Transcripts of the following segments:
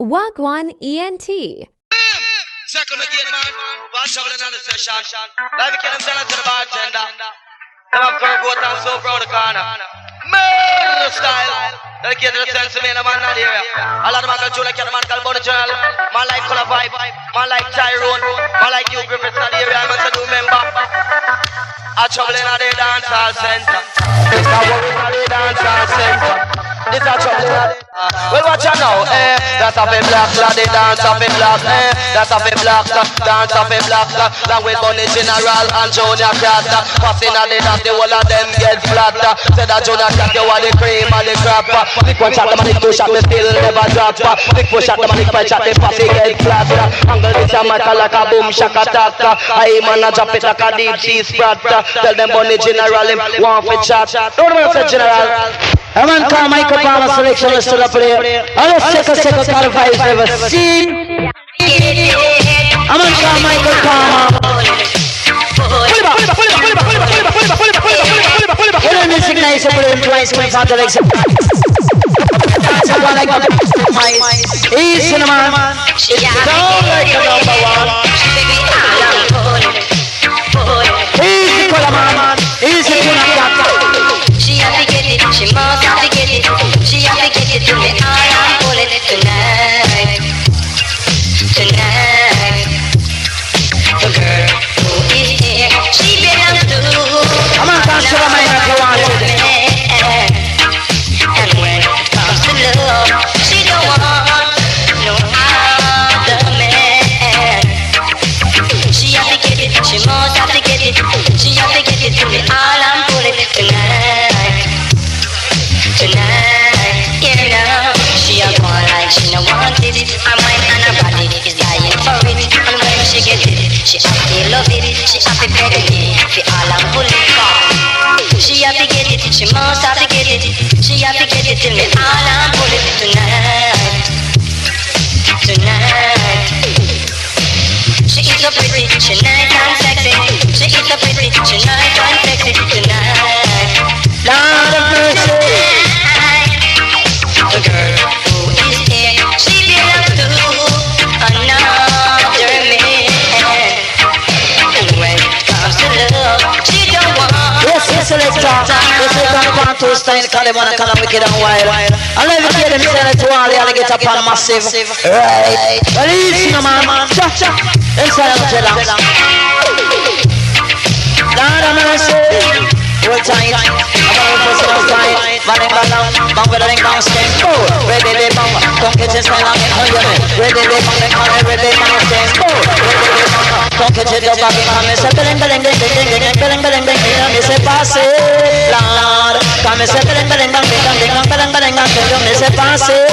Wagwan ENT. Second again, man. One shoveling on the session. Live again, I'm telling to the bartender. Them have Coco and so proud the corner. Murder style. Dedicated to the sense of me, the man not here. A lot of man call Junior, a man call Bonnie Journal. Man like Color Vibe. Man like Tyrone. Man like you, Griffiths not here. I'm a new member. A trouble in the dance hall center. It's a worry in the dance hall center. It's a trouble in the well, watch out now, that's a bit black, the dance of a black, that's a bit black, dance of a black, long with Bunny General and Junior Cat, passing at the dance, the whole of them get flat, said that Junior Cat, you are the cream and the crap, lick one shot, the man, two shot, me still never drop, lick four shot, the man, five shot, the passy get flat, angle this a matter like a boom shack attack, I man a drop it like a deep sea sprat, tell them Bunny General, him want for chat, don't know what I said General. A man called Michael Palmer selection is to the play. I'll check a second car if I've ever seen. A man called Michael Palmer. When I'm missing nice, I put him twice when I'm legs. He's in the man. It's down like a number one. He's the color man. He's the king. She have to get it, she must have to get it. She have to get it to me, I'm pulling it tonight. Tonight. The girl who is here, she belongs to I'm not going to show my man. And when it comes to love, she don't want no other man. She have to get it, she must have to get it. She have to get it to me, all I'm pulling it tonight. Tonight, you know, she a gone like she no want it. Her mind and her body is dying for it. And when she get it, she happy love it. She happy begging me, for all I'm pulling for. She happy get it, she must have to get it. She happy get it till me all I'm pulling tonight. Tonight. She is so pretty, she nice and sexy. She is so pretty, she nice and sexy tonight. Lord of mercy. The girl who is here, she belongs to another man. And when it comes to love, she don't want. Yes, selector. This is the part two style. Call them on a call them wicked and wild. I love it here. Them sell it to all the alligator pan massive. Right. Well, easy, no man. Cha cha. Inside of the jealous. Lord of mercy. Hold tight, I'm going for some time. Bang bang with a bang stem. Ready to bang, don't get your style on it. Ready to bang, ready to bang stem. Don't get your dog back in my mess. Belling. Me say pass it, Lord. Come me say belling. Me say pass it.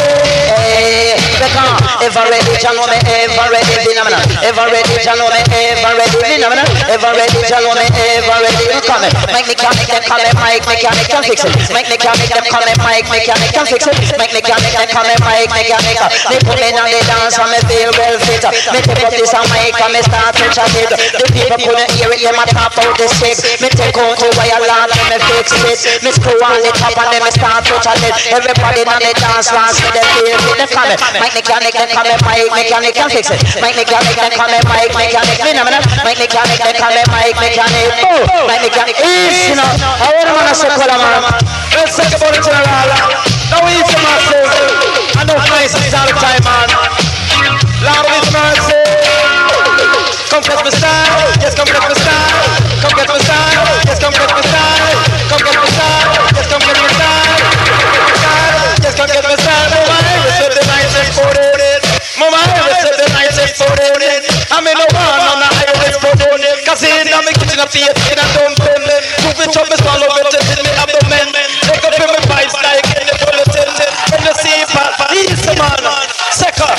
Ever ready, Jano me, ever ready, phenomenal. Ever ready, Jano me, ever ready, phenomenal. Ever ready, Jano me, ever ready. Come make me come. Them call me Mike, mechanic can fix it. Make me mechanic, them call me Mike, mechanic can fix it. Make me mechanic, them call me Mike, mechanic. They put me on the dance and me feel well fit. Me take up this and mic and me start to chat it. The people couldn't hear it, them a tap out the stick. Me take out the wire line and me fix it. Me screw on the top and then me start to chat it. Everybody on the dance wants me to feel it. Them call me Mike, mechanic, them call me Mike, mechanic can fix it. Make me mechanic, them call me Mike, mechanic. Phenomenal. Make me mechanic, them call me Mike, mechanic. Make me mechanic. Easy now. I want to man a circle, man. Let's talk about it, General. Now we eat massive. I know nice all the time, man. Lord of His mercy. Come get me style. Yes, come get me style. Come get me style. Yes, come get me style. Come get me style. Yes, come get me style. Yes, come get me style. Mama, you said the night and put it. Mama, you said the night and put it. I'm in the one on the highway for it. Cause in the kitchen of the and I don't bend it. Bitch up, it's all over to me abdomen. Take up in my vibes like in the bulletin. When you see Pat, he's the man. Second.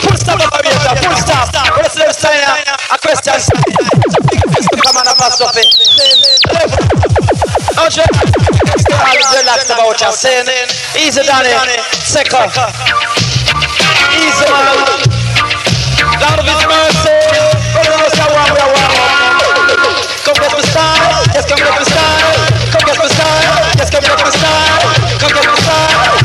Full stop, full stop. What's the sign? A question. Come on, I'm not stopping. Oh, sure. I'll relax about your sin. Easy, Danny. Second. Easy, man. Lord of His mercy. Come get me style, yes, come get me style. Come get me style, yes, come get me style. Come get me style,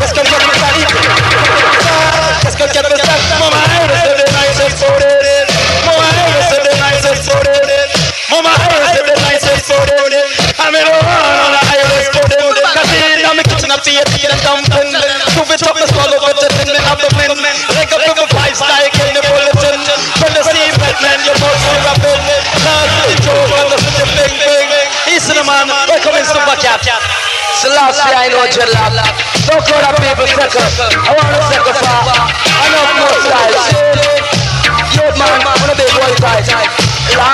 them dumpling. To be tough, swallow with it in the abdomen. Like a people five style in the bulletin. When the sea men, you must be rapping. Now the joke, when the city bing bing. East of the man, welcome in Super Cat. It's the last year I know dreadlock. Don't call that people second. I want to second far. I know more style. Yo man, I want to be one tight. I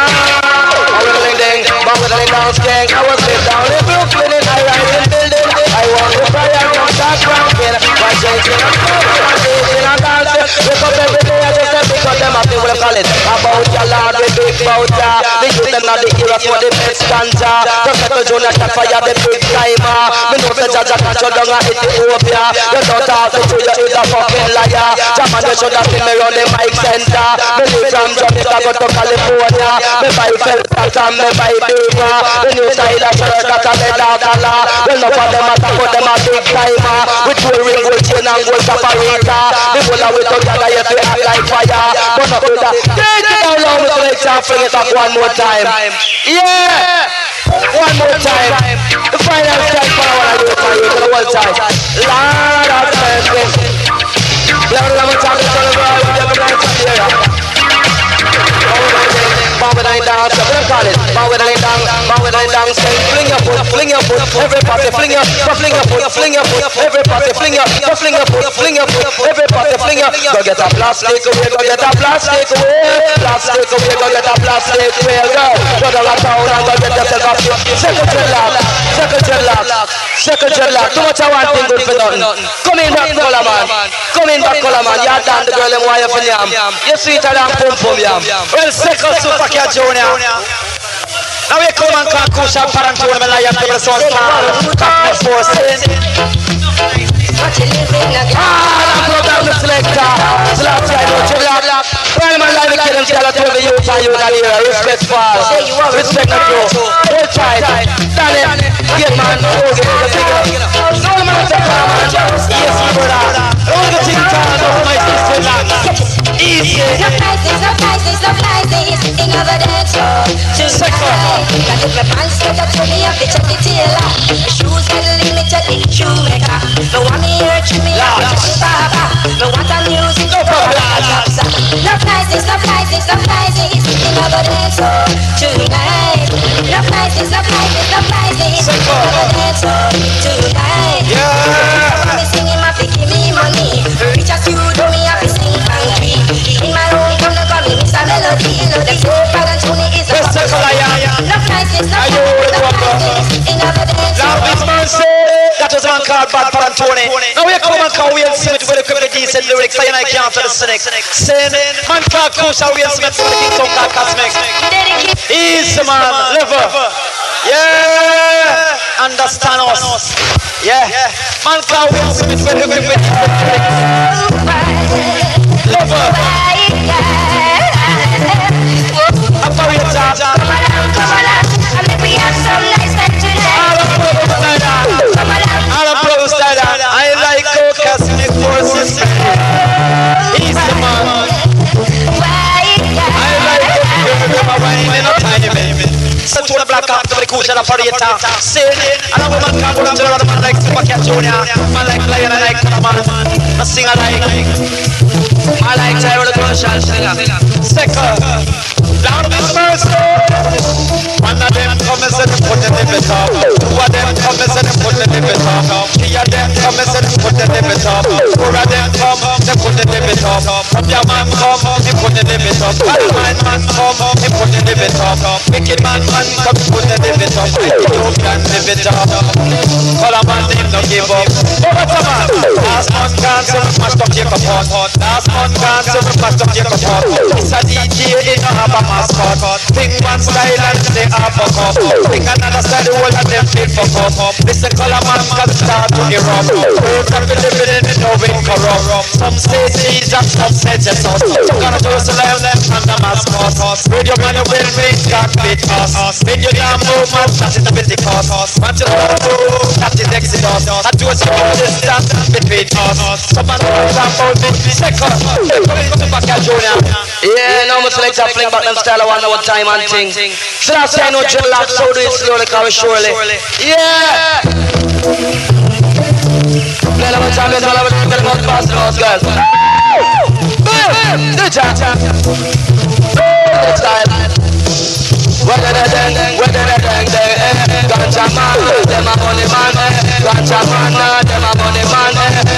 was living down Skeng. I was living down in Brooklyn in high rise building. I want to fire from that ranking. Why changing a dancing and dancing. Wake up every day I just pick up them up. They will call it about your lord with big bout ya. They use them now the era for the best stanza. Just like a Jonah that fire the big timer. Me know the judge that cut you down at Ethiopia. You don't have to do you is a fucking liar. Jaman you should have seen me on the mic center. Me live from Jamaica go to California. Me buy Felton and me buy Beaver. The new style of shirt that a leather collar. Well enough of them a talk but them a big timer. With gold ring, gold chain and gold separator. The whole of we together yet we act like fire. Burn up with that. Take it down low with the legs and fling it back one more time. Yeah! One more time. The final strike power I do it for you to the whole time. Lord of mercy. Lord of mercy. Lord of mercy. Bow with line down, so we'll call it. Bow with line down, say fling your foot, everybody fling your foot, everybody fling your foot, everybody fling your. Go get a plastic away, go get a plastic away, go get a plastic away, girl. Go to the town and go get yourself a second dreadlock. Too much I want thing good for nothing. Come in back, color man. You're down the girl and wire for yam. You're sweeter than pum yam. Well, second super cat junior. Now we come and call Kusha Parantona Malaya to the source car. Force. I'm down the selector. Slap side of Chilla. Well, my life is killing Chilla to the youth and you got here. Respect for. Respect the crew. Hold tight. Stand it. Get man. Hold it. No man to come on. Yes, brother. Hold the thing down. Over my sister. Easy. Surprises. In other dance floor. Tonight. Got the pants set up to me up the chucky tailor. Shoes got a limited shoemaker. No one me here to me up to the baba. No want a music. No prizes. In other dance floor. Tonight. No prizes. In other dance floor. Tonight. Yeah. Me singing my give me money. Rich as you do me have to sing country. In my room come to call me Mr. Melody. The soap and Tony is a no prices. In other dance. Love is mercy. That was one called Bad Parantone. Now we come and call Will Smith with a quick decent lyrics. I can't for the cynic. Sin. Man called Kusha Will Smith for the King Song called Cosmic. Easy man. Lever. Yeah. Understand us. Yeah. Man called Will Smith for the quick Lever. Operator. Come on out. I think we have some nice men today. I like Cosmic Forces. Easy man. I like it. Baby. So to the black up to the Kusha operator. Say it. And a woman can't go to another man like Super Cat Junior. Man like Lion, I like man. I sing I like Tyro the Crucial singer. Second. Down this mercy. One of them come and say them put the limit up. Two of them come and say them put the limit up. Three of them come and say them put the limit up. Four of them come, they put the limit up. From your man come, they put the limit up. Bad man come, they put the limit up. Wicked man come, put the limit up. Ethiopian limit up. Color man name no give up. Over to man. Last month gone, so we must up Jacob Hot. Last month gone, so we must up Jacob Hot. It's a DJ in a have a mascot. Think one style and they have a cup. Think another style, the whole of them fit for cup. Listen, color man can start to erupt. Words of the living in no way corrupt. Some say Jesus, some say Jesus. Some gonna do Jerusalem and the mascot. Radio man will make God beat us. When you damn move, man, that is the building cost. Want you to move, that is Exodus. I do a small distance between us. Some man will jump out in second. Yeah, now much like to fling back them style of 1 hour time and thing. So that's why I know dreadlock, so do it slowly, come surely. Yeah! out, girl. Boom! The cha. Whether they ganja man, them a money man, ganja man, them a money man,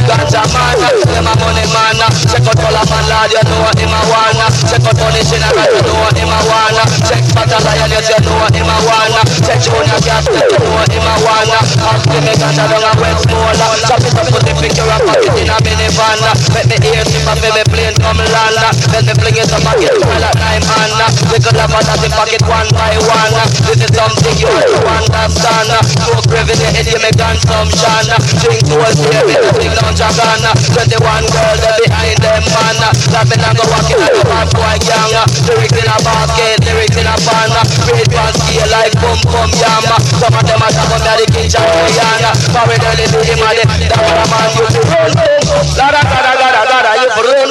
ganja man, them a money man. Check out all man lad, you know him a wanna. Check out Tony General, you know him a wanna. Check Battalion, you know him a wanna. Check Junior Cat, you know him a wanna. Ask me ganja down a wet smaller. Chop it up, put the picture and put it in a minivan. Let me hear slip and let me plane come land. Let me fling it up and get well at time hand. We could have a lot in pocket one by one. This is something you understand. Smoke revenue, you make consumption. Drink to us, baby, drink down Japan. 21 girls, they behind them, man. Laughing and go walking like a bad boy gang. Lyrics in a basket, lyrics in a pan. Great one scale like boom boom yam. Some of them are top of the kitchen, Rihanna. Power early to him and the man you to run. Gada, you to run.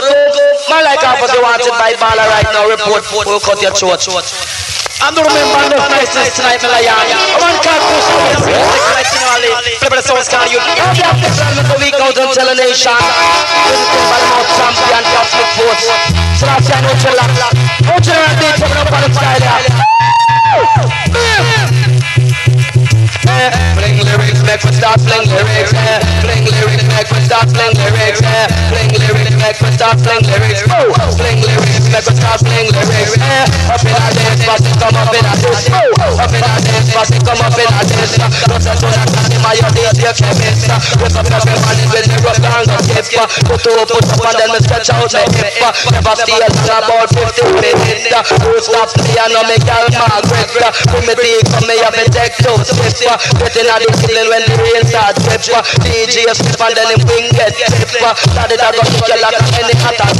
Man like half of you wanted by baller right now. Report, we'll cut your throat. And remember the niceness tonight, Malayan. One can't push me. Flip the songs, can you? The week out of the nation. Visited by the most champion, Cosmic Force. So that's why I know you laugh. Don't you learn this coming up on the style? Fling lyrics, make we start fling lyrics. Fling lyrics, make we start fling lyrics. Fling lyrics, make we start fling lyrics. Fling lyrics, make we start fling lyrics. Up in our dance, but it come up in our dance. Up in our dance, but it come up in our dance. Don't say to that man, my idea, you can't miss. Whip up every man with the rock and the gift. Put up and then we stretch out my hip. Never stay long about 15 minutes. Don't stop me, I know me girl Margaret. Come me take, come me have a take two steps. Getting at the killing when the rain starts drip. DJ slip and then him wing get tip. That it a go kick you like any attack.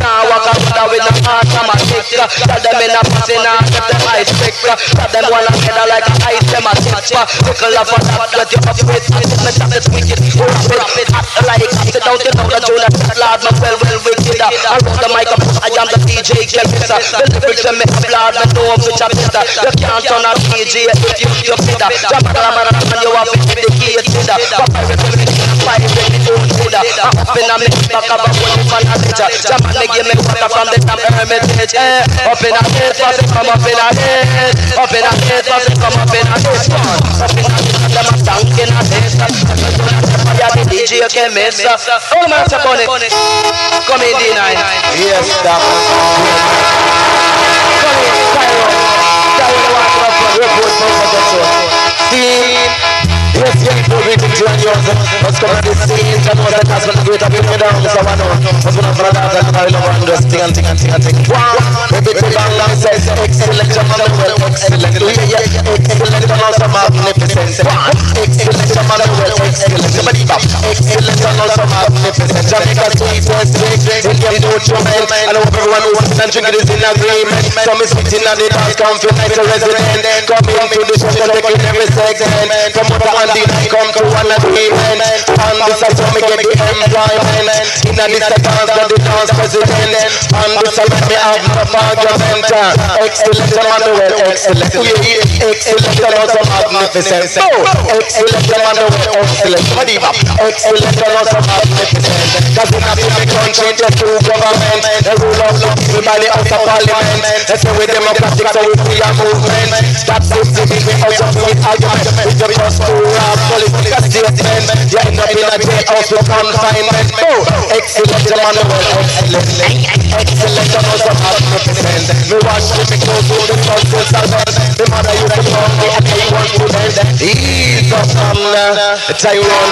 Now walk out with no automatic. Tell them in a passing and get them ice pick. Tell them one together like a ice them a tip. Tickle up on that get you up with. Me stop this wicked. Rapid hot like sit down the tune. Lord me well wicked. I roll the mic up. I am the DJ chemist. The lyrics me blood me know which a better. You can't turn a DJ if you fit. And you have to be the key to the fire when you don't do that. Up in a mix, back up a one for a teacher. Jaman me give me water from the damn hermitage. Up in a head, pass it come up in a head. Up in a head, pass it come up in a head. Up in a head, them a tank in a head. Yeah, the DJ can miss. Oh, man, it's a bunny. Come in, D9. Yes, stop. Come in, Cairo. Cairo, the water up front. Report, Yes, before we continue on yours, let's come to the scene. Tell us that that's going to get up in the down. So I know. What's going to for that? And I love understand. Wow. Baby, the bang says excellent. Well, excellent. Yeah, excellent. And also magnificent. Excellent. Well, excellent. Somebody bop. Excellent. And also magnificent. Jamaica sweet was great. In your nutriment. I know everyone who's and drinking is in agreement. So me sitting on the dance, come feel like a resident. Come into the show, taking every segment. Come out and come to one agreement. And this is how me get the employment. In a this dance, the dance president. And this is let me have no argument. Excellent, Emmanuel, excellent. Excellent, and also magnificent. Excellent, Emmanuel, excellent. Excellent, and also magnificent. Cause in a big country, there's two government. The rule of law, people by the House of Parliament. Let's say we're democratic, so we free a movement. That's it, we also with argument. With the first two political statement. You end up in a jailhouse with confinement. Excellent, Emmanuel, excellent. Excellent, and also magnificent. Me watch me go to the council servant. The mother used to call me and I want to learn. Ease up from Taiwan.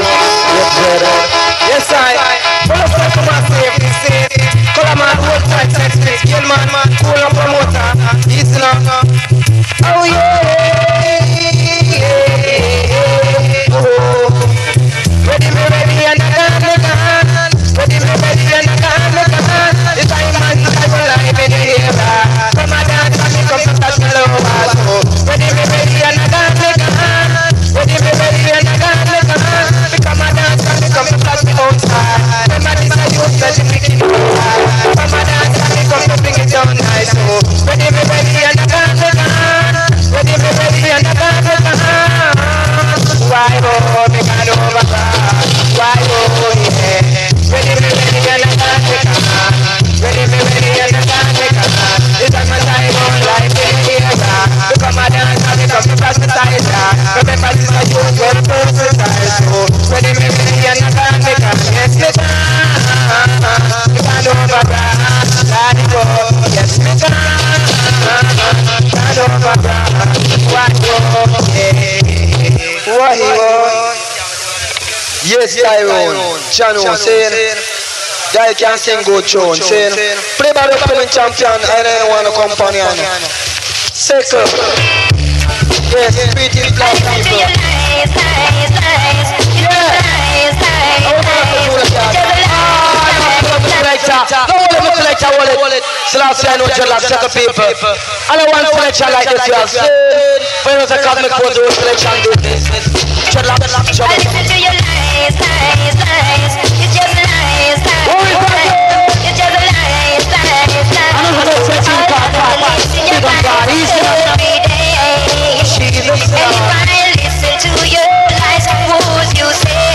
Yes, I. Well, let's talk about safety. Call a man, hold tight, sex space. Kill man, cool up promoter. Easy now. Oh yeah. Ready me ready and I got me gun. Ready me ready and I got me gun. The time man I will live in the era. Come on dance and me come to touch me love. Ready me ready and I got me gun. Ready me ready and I got me gun. Me come on dance and me come to touch me outside. Remember this I use special making it hard. Come on dance and me come to bring it down nice. Ready me ready and I got me gun. Ready me ready and I got me gun. Why oh, me can overcome. Why oh, yeah. Ready me ready Yes, Tyrone. Chano saying, guy can sing good tune. Saying, play by the filling champion and anyone a companion. Circle. Yes, pretty black people. Selector wallet. Selassie, I know dreadlock, circle people. And I want selection like this, you have seen. When it was a cosmic photo, selection did this. Dreadlock, trouble. I listen to your lies, lies, lies. You just lies, lies. You just lies, lies, lies. All of the lies in your lies every day. And if I listen to your lies, would you say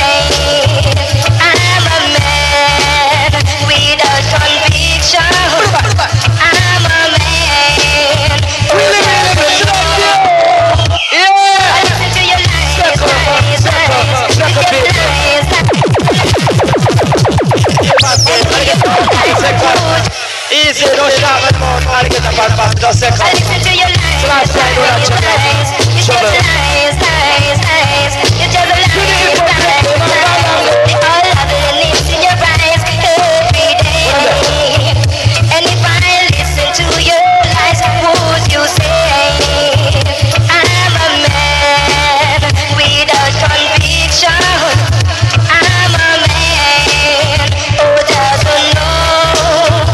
I'm a man without conviction? I'm a man. I listen to your lies, lies, lies. You just lies, lies. Easy, no shot, I'll get the ball, just second. I listen to your lies, lies, lies. You just lies, lies, lies. You just lies, lies, lies. All of the lips in your eyes every day. And if I listen to your lies, would you say I'm a man without conviction? I'm a man who doesn't know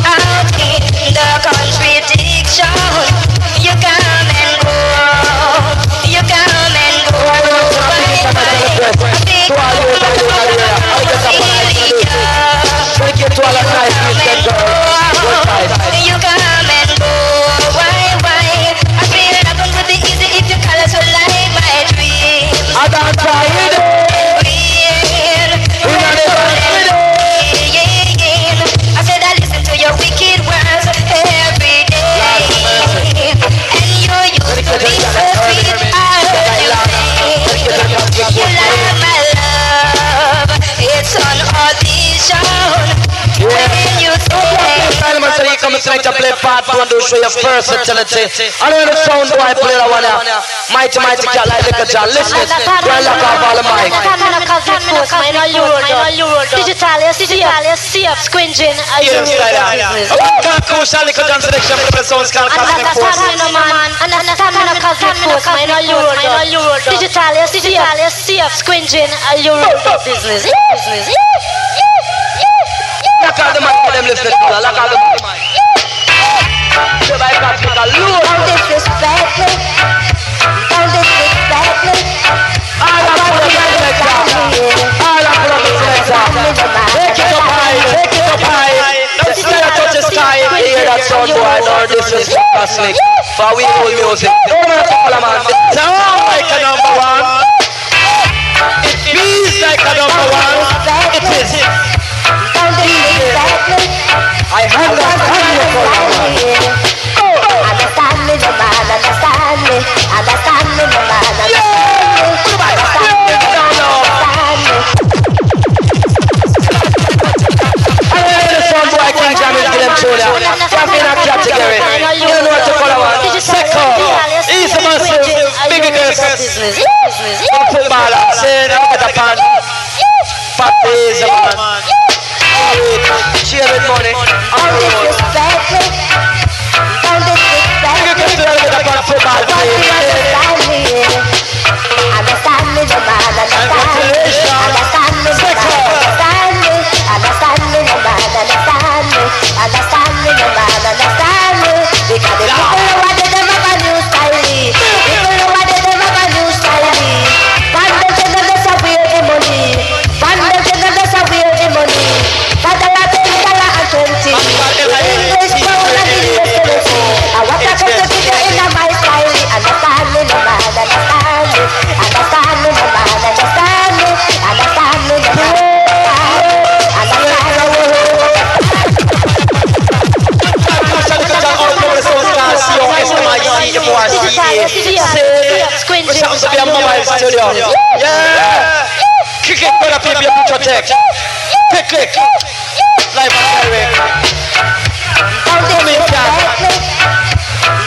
out in the contradiction. You come and go, you come and go. You come and go, why? I feel I'm going to be easy if you colors will like my dreams. I don't try it. I said I listen to your wicked words every day. And you used to be so sweet. I heard you say you like my love. It's on audition. When you say You come tonight to play part one to show your versatility. I know the sound do I play that one. Mighty cat like Little John. Listen, we're lock off all the mic. Digital, CF, squinging, Yes, like that. Can't crucial Little John selection for the sounds called Cosmic Force. Digital, CF, squinging, Euro business. Lock out the mic for them listening. Lock out the mic. Say by Cosmic alone. don't disrespect me. Don't disrespect me. All up for the selector. All up for the selector. Take it up high. The snare touch the sky. Hear that sound boy. No, this is Cosmic. For we old music. Don't matter for man. It sounds like a number one. It feels like a number one. It is. Don't disrespect me. I have that family for you. Understand me, no man, understand me. Understand me, no man, understand me. Understand me, understand me. I know the sound boy King Jam is getting shoulder. Champion of category. You don't know what to follow on. Second, he's a massive, big business. Footballer, saying I'm at the pan. Papi is a man. Share with money. Don't disrespect me. Don't disrespect me. You can tell me about football. Understand me. Understand me, no man, understand me. Understand me, no man, understand me. Understand me, no man, understand me. Understand me, no man, understand me. Because the people know what they them have a new style. People know what they them have a new style. Pandem say them just a wear the money. Pandem say them just a wear the money. $10, $20. English pound and the US currency. I want to put the figure in my style. Understand me, no man, understand me. Understand me, no man, understand me. Understand me, no man, understand me. Yeah. Kick it for the people you put your tech. Click. Live and direct. Don't disrespect me.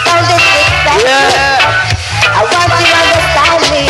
Don't disrespect me. Yeah. I want you to understand me.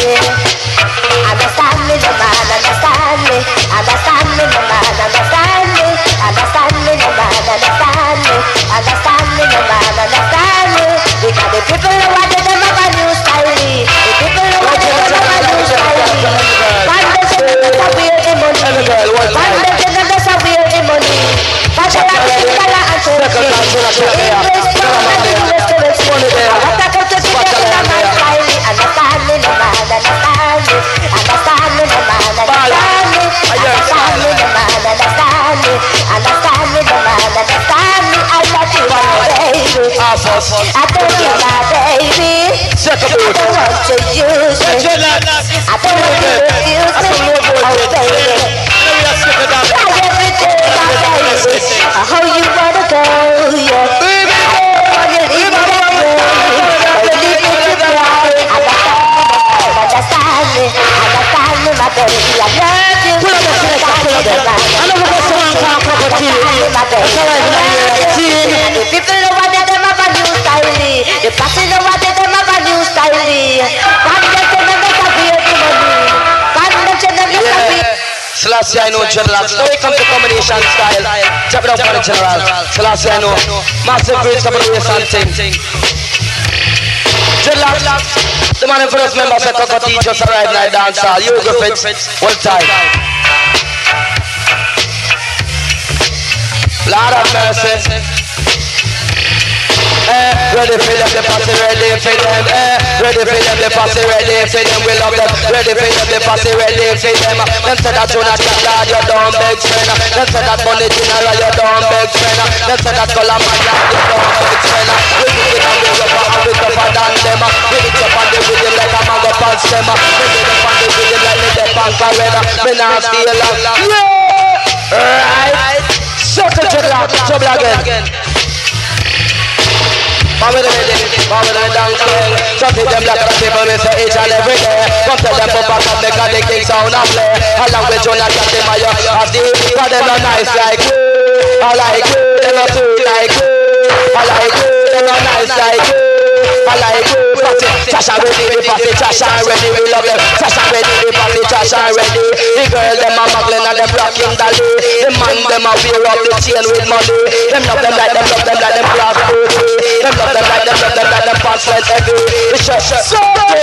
How you wanna go, yeah. Baby, wanna leave me that way. Leave me to cry. Understand me, my baby. I love you. Pull up the selector. I know we got someone called Coco. The people know what they them have a new style. The party know what they them have a new style. Selassie, I know general. Now we come to combination style. Drop it up for the general. Selassie, I know. Massive grace up on the waist and thing. General. The man in front of us members said Coco T just arrived in the dance hall. You go fix. One time. Lord of mercy. Ready for them, the posse ready for them. Ready for them, the posse ready for them. We love them. Ready for them, the posse ready for them. Them say that you not lad, you don't beg friend. Them say that money general, you don't beg friend. Them say that color man, you don't beg friend. We do it and we rubber and we tougher than them. We hit up on the rhythm like a mango pants them. We hit up on the rhythm like the dead punk arena. We not steal yeah! Right? Circle trouble again. Power the dance floor. Some of them like the people we say each and every day. Come tell them to pack up because the king sound and play. Along with Jonathan the Mayo of the because they not nice like you. I like you, they not too like you. I like you, they not nice like you. I like you, party, Tasha ready, the party, Tasha ready, we love them. Tasha ready, the party, Tasha ready. The girl them a muggling and them rocking dolly. The man them a wear up the chain with money. Them love them like them cross booty. Them love them like them pants like heavy. It's just so good.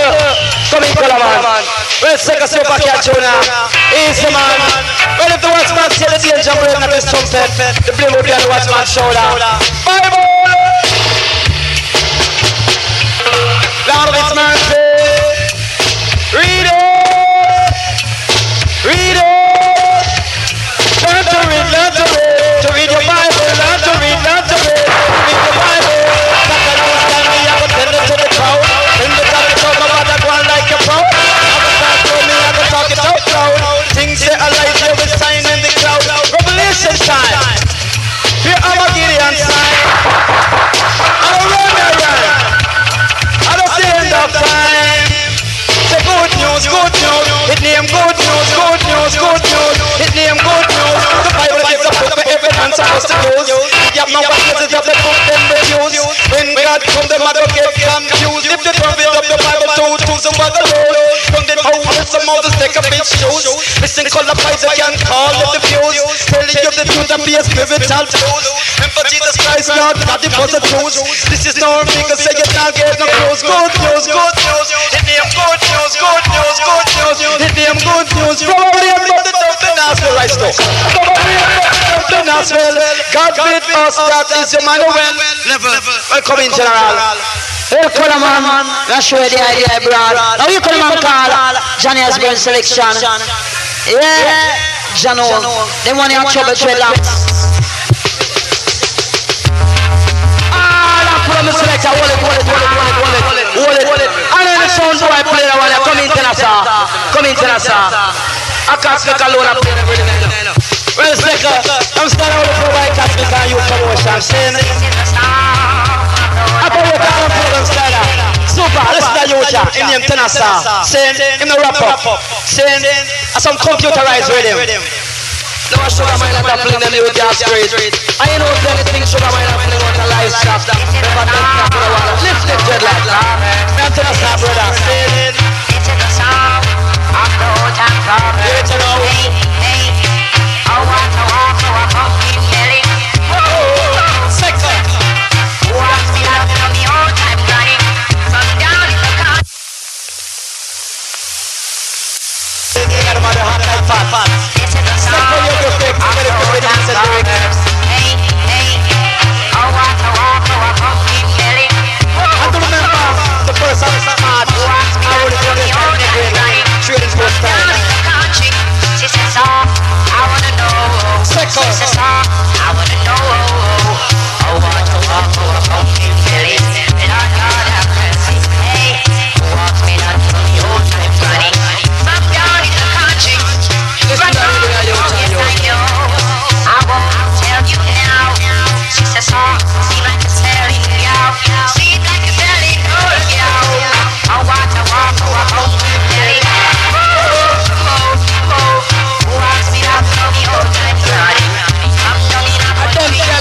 Come in, color man. We'll take a super catch you now. Easy man. Well, if the watchman see the danger break at this trumpet, the blame will be on the watchman's shoulder. Bible. Lord of its mercy. Read it. Read it. Learn to read, learn to read. To read your Bible, learn to read, learn to read. Read the Bible. That's a new stand me, I go send it to the crowd. Send it to the crowd, nobody go on like a pro. I go start to me, I go talk it out loud. Things say alive, they will sign in the cloud. Revelation time. Here I'm a Gideon sign. I'm a runner. End of time. Say good news, hit name good news, hit name good news. The Bible gives a book for every man supposed to use. You have no witnesses of the book, then refuse. When God comes, the mother get confused. If the prophet of the Bible told to some other road, from the hole, some Moses take a big shoes. Listen, color price, I can't call it the views. Telling you the truth and be a spiritual truth. Remember Jesus Christ, God, the was a truth. This is no because say you can't get no clothes. Good news, hit name good news, hit name good news. Probably about the Nashville right stuff. Probably about the Nashville. God bid us, that is your man well. Welcome in general. Hey, color man, that's where the idea, bro. Now you color man call Johnny has been selection. Yeah, Jano, they want to have trouble dreadlocks. I'm a selector, hold it. And then the sound boy play that one, come in Tennessee. I can't speak alone, I play the rhythm. Well, Slicker, I'm standing over for white cats because you promotion, saying I thought you can't play them styler. Super, listen to you, in name Tennessee. Saying, him the wrap up. Saying, some computerized rhythm. No sugar mine and playing them with gas grade. I know anything sugar mine and playing on the live shop. Lift it dreadlock. Man to the side, brother. It's in the sound of the old time club. Hey, I want to walk so I come keep yelling. Sexy. What's the happening on the old time running? From down in the car. Get them on the hot night fat. It's in the sound of the old time club. Hey, I want to walk. Sister, I wanna know what to walk over pumpkin belly. And I thought have mercy. Hey, who wants me not to the old time funny? From down in the country, right now, yes I know. I won't tell you now. Sister, seem like a selling gal. Seem like a selling old gal. I want to walk over pumpkin belly. Who wants me not to the old time funny? I'm down in a country,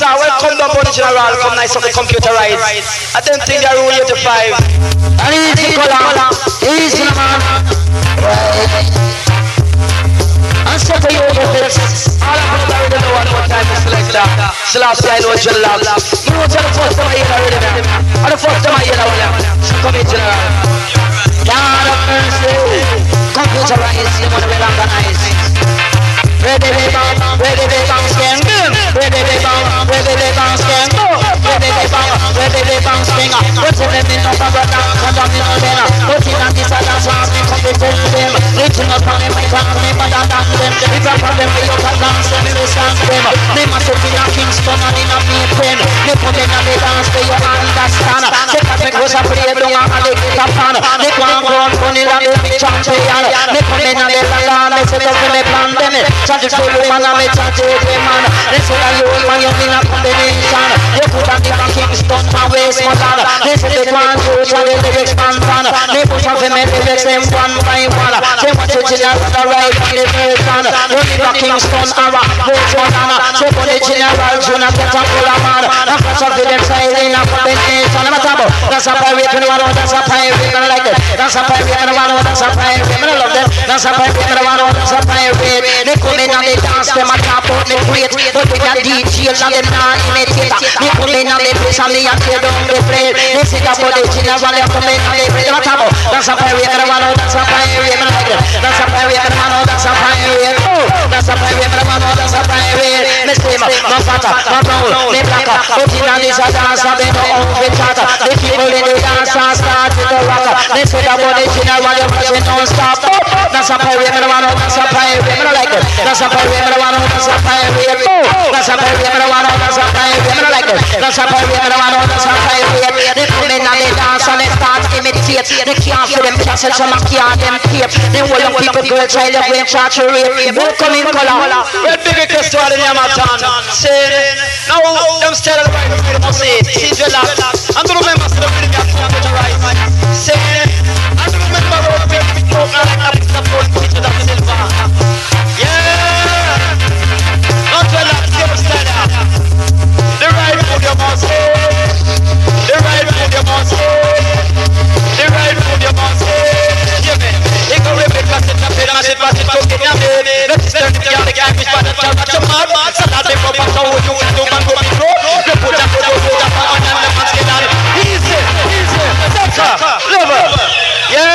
Welcome down for the general, come nice on the computerized. I don't think they're rule 85. And easy color, easy man. Right. And set the yoga fix. All of them already know what time to select that. Slaps, I know general. You know the first time I hear already, man. And the first time I hear that, come in general. God of mercy. Computerized, you want to be organized. Ready, bang, scan, boom. Ready, bang, scan, boom. Ready, bang, scan. What's in the middle of a brother? Come on, you know, then. What's in the other side? Me come to tell them. Reaching up on them, I can't remember that them. If I problem with your dance, them they stand them. They must have been a Kingston and in a meeting. They put in a dance, they you understand. Check out me close up, play down and they get up on. They go and run, funny and they be champion. They come in and they land, they set up for me plan them. Charge it for you man and me charge it man. They say that you man you in a combination. You put on the Kingston and West Modern. They say they want to try the lyrics man. They push on for me lyrics them one by one. Say what you general the right and the version. You need a Kingston or a West Modern. Say for the general June and get a full of man. And push on for them side in a combination. I'm a taboo. That's a pirate when you want to. That's a pirate when I like it. That's a pirate when I want to. That's a pirate when I love them. That's a pirate when I want to. That's a pirate. They come in and they dance them and talk about me great. But with the details and them not imitate. They come in and they play and they tear down the plate. They sing about the general and they come in and they play. That's a pirate when I want to. That's a pirate when I like it. That's a pirate when I want to. That's a pirate. Oh, that's a pirate when I want to. That's a pirate. Me scream, no fatter, no brown, me blacker. But in a this a dance and they know how to chatter. The people in the dance and start with the rocker. They say about the general and they press non-stop. That's a pirate when I want to. That's a pirate when I like it. That's a pirate when I want to. That's a pirate. Oh, that's a pirate when I want to. That's a pirate when I like it. That's a pirate when I want to. That's a pirate. They come in and they dance and they start imitate. They can't feel them cancel some of them tape. They hold on people girl try to win charge to rape. Both come in color. Red big festival in Yamatown. Say, now them still right with the say, see dreadlocks. And to remember the rhythm you have to right. Say, and to remember road big program like a support picture of silver. Yeah. Not dreadlocks, you stand up. The right foot you must say. The right foot you must say. The right foot you must say. Yeah, man. They go with me, pass it, pass it, cook it, yeah, baby. Let's turn it down, the guy is bad, that's your mad. So that they go back to what you want to man go before. You put that on and the man's get on. Easy, lover. Yeah.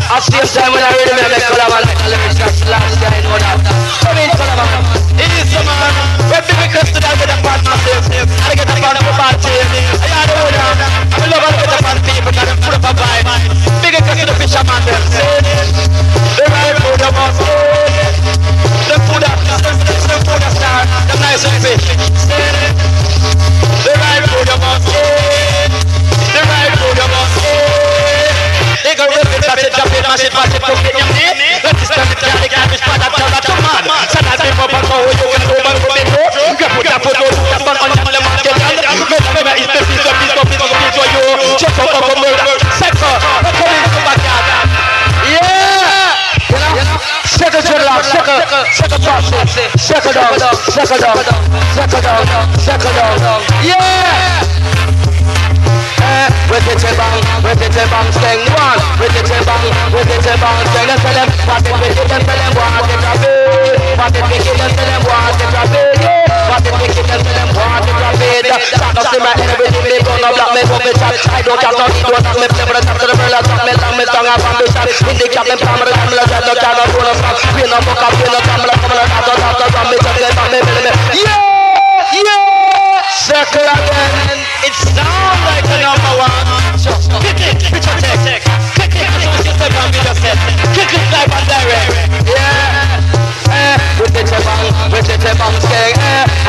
At the same time when I read them, I make color man like a lyrics that's last guy, I know that. Come in, color man. Easy, man. When big request to that, get a part myself. I get a part of a party. I know that. I'm in love with the bad people that are full of a vibe. Big request to the fisherman, them. The right food, the most the food that star, the nice and fish. The right food, the most the right food, the most they go with it, that's it, jump it, mash it, cook it, yum it. Let's just turn it down, the guy is bad, that's your man. So that they pop up, you can go back from it. You put that foot on the market. Remember, it's the piece for you. Check out the murder. Sector, come in, come back out. Yeah! Yeah! With the bang, sing one. With the bang, sing. Let's tell them what it wicked, let's tell them what it rapid. What it wicked, let's tell them what it rapid. What it wicked, let's tell them what it rapid. Shut up, see my everything, they gonna block me from the chat. I don't have no need to attack me, play for the top to the world, attack me, long me, tongue up on the shot. In the cap, them camera, camera, shut the camera, phone up, stop. We no book up, we no camera, camera, after, me, check them, me, yeah! Circle again. It sounds like the number one. Kick it, picture take. Kick it, sound system and video set. Kick it live and direct. Yeah. With the bang, sing.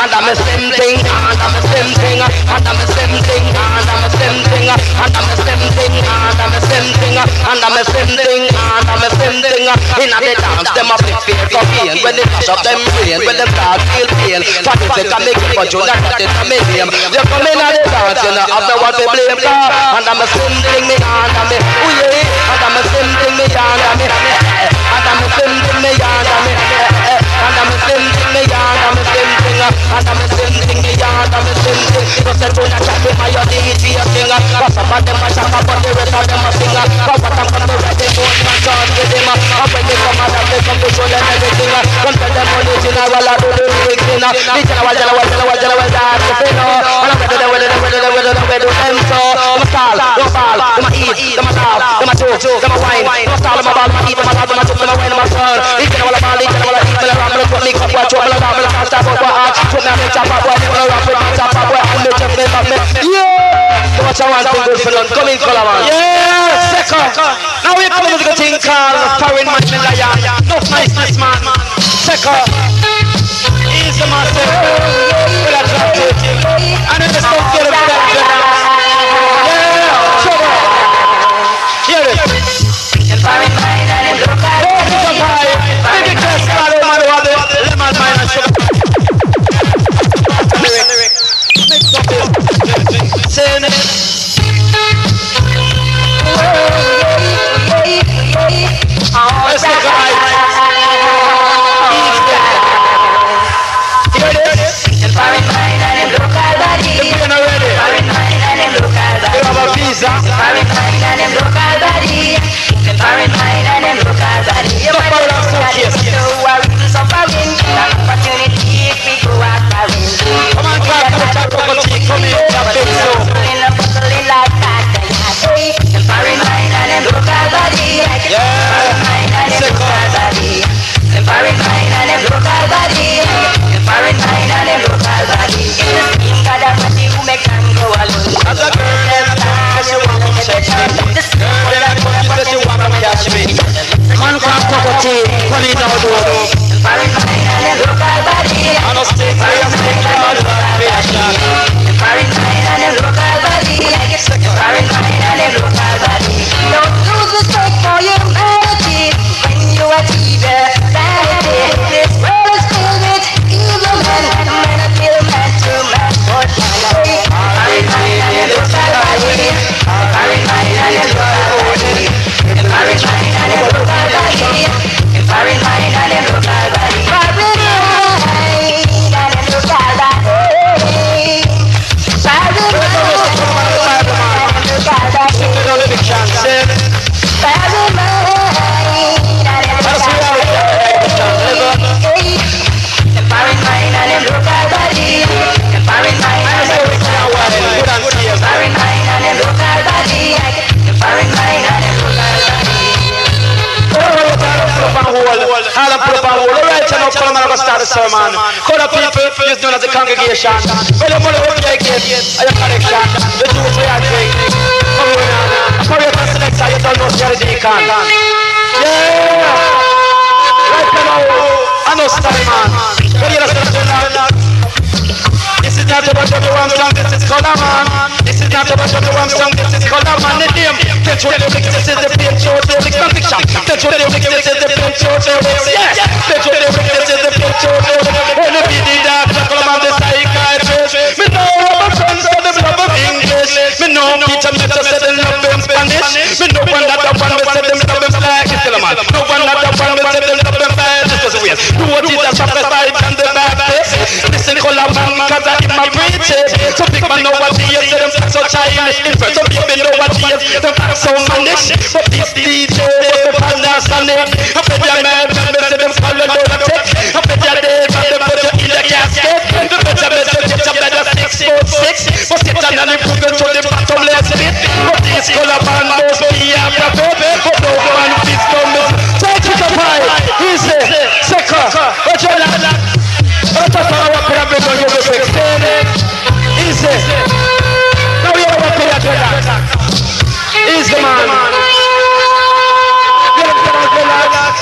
And I'm a same thing. And I'm a same thing. And I'm a same thing. And I'm a same thing. And I'm a same thing. And I'm a same thing. And I'm a same thing. And I'm a same thing. In the dance, them up the fear for pain. When they touch up them brain, when them start feel pain. For the sake of making but you not that it make them. You come in at the dance, you know, after what they blame for. And I'm a same thing, me, and I'm a, ooh yeah. And I'm a same thing, me, and I'm a, and I'm a same thing, me, and I'm a, and I'm a same thing, me, and I'm a same thing, and I'm a same thing, me, and I'm a same thing. Because they're going to chat with my other idiot thing. Cause some of them a shaka, but the rest of them a singer. Cause what I'm from the red, they don't want to with them. And when they come out, they come to show them everything. Don't tell them original, while I do the lyrics in. The general, that's the thing. And I'm ready to do them so. I'm a stall, I'm a ball, I'm a eat, I'm a talk, I'm a joke, I'm a wine. I'm a stall, I'm a ball, I'm a eat, I'm a talk, I'm a joke, I'm a wine, I'm a turn. The general, I'm a eat, I'm a eat, I'm a rap, I'm a put me cup, I'm a choke, I'm a rap, I'm a stop, I'm a heart. Put me on the top, I'm a rap, I'm a top, I'm a on the jump, I'm a yeah! So much I want to good for none. Come in, color man. Yeah! Second. Now we come with a thing called Foreign Man Lion. No niceness, man. Second. He's the master. We'll attract you. And then the stuff get a bit of yeah! Trouble. Hear it. Foreign mind and in local. Big test, man. Lemon mind and sugar. Mix up this. Sing it. Let's go, guys. Hear this? Foreign mind and in local body. You're not ready. Foreign mind and in local body. You have a visa. Foreign mind and in local body. Foreign mind and in local body. You might know our reasons of foreign. An opportunity if we go out foreign. Come on, clap, Coco, come in. In a bustling like that. Foreign mind and in local body. Foreign mind and in local body. Foreign mind and in local body. Foreign mind and in local body. In the scheme, God of mercy who make man go alone. As a girl, she want to check me. The scheme, Girl, she want to catch me. Man can't Coco tea, come in now, do. foreign mind and in local body. I don't stick to your stick, all the fashion. Foreign mind and in local body. Foreign mind and in local body. Don't lose respect for humanity when you achieve your vanity. This world is filled with evil men. Men are kill man to man for charity. Foreign mind and in local body. Foreign mind and in local body. Foreign mind and in local body. Foreign mind and in local body. Foreign mind and in local body. Sermon. Call the people is known as the congregation. Where the money will take it, and your connection. The Jews we are doing. Come here, can select how you don't know the deacon. Yeah! Right now, I know style man. But you understand? This is not about everyone song, this is called a man. This is not about everyone song, this is called a man. The name, that's what they mix, this is the plain short lyrics, not fiction. That's what they mix, this is the plain short lyrics, yes. That's what they mix, this is the plain short lyrics. When the PD doctor come on the psychiatrist, me know my friends for the love of English. Me know Peter Metro said they love them Spanish. Me know one that the one we said them love them like it's still a man. No one that the one we said them love them like it's just a waste. Do what it has prophesied and the Baptist. Listen, Colaban, cause I am my preaching. So big man know what he is, them so childish. In first, some people know what he is, them so manish. But this DJ, the understanding. I bet your man, them follow the tech. I bet your day, them put you in the casket. The better get your better 646. But sit down and improve to the bottomless pit. But this Colaban must be after baby. But no one fits from me. Take it up high. Easy. Second. What's your lad? What's your lad? Easy. Now we are working at that. Easy, man. Get up, relax.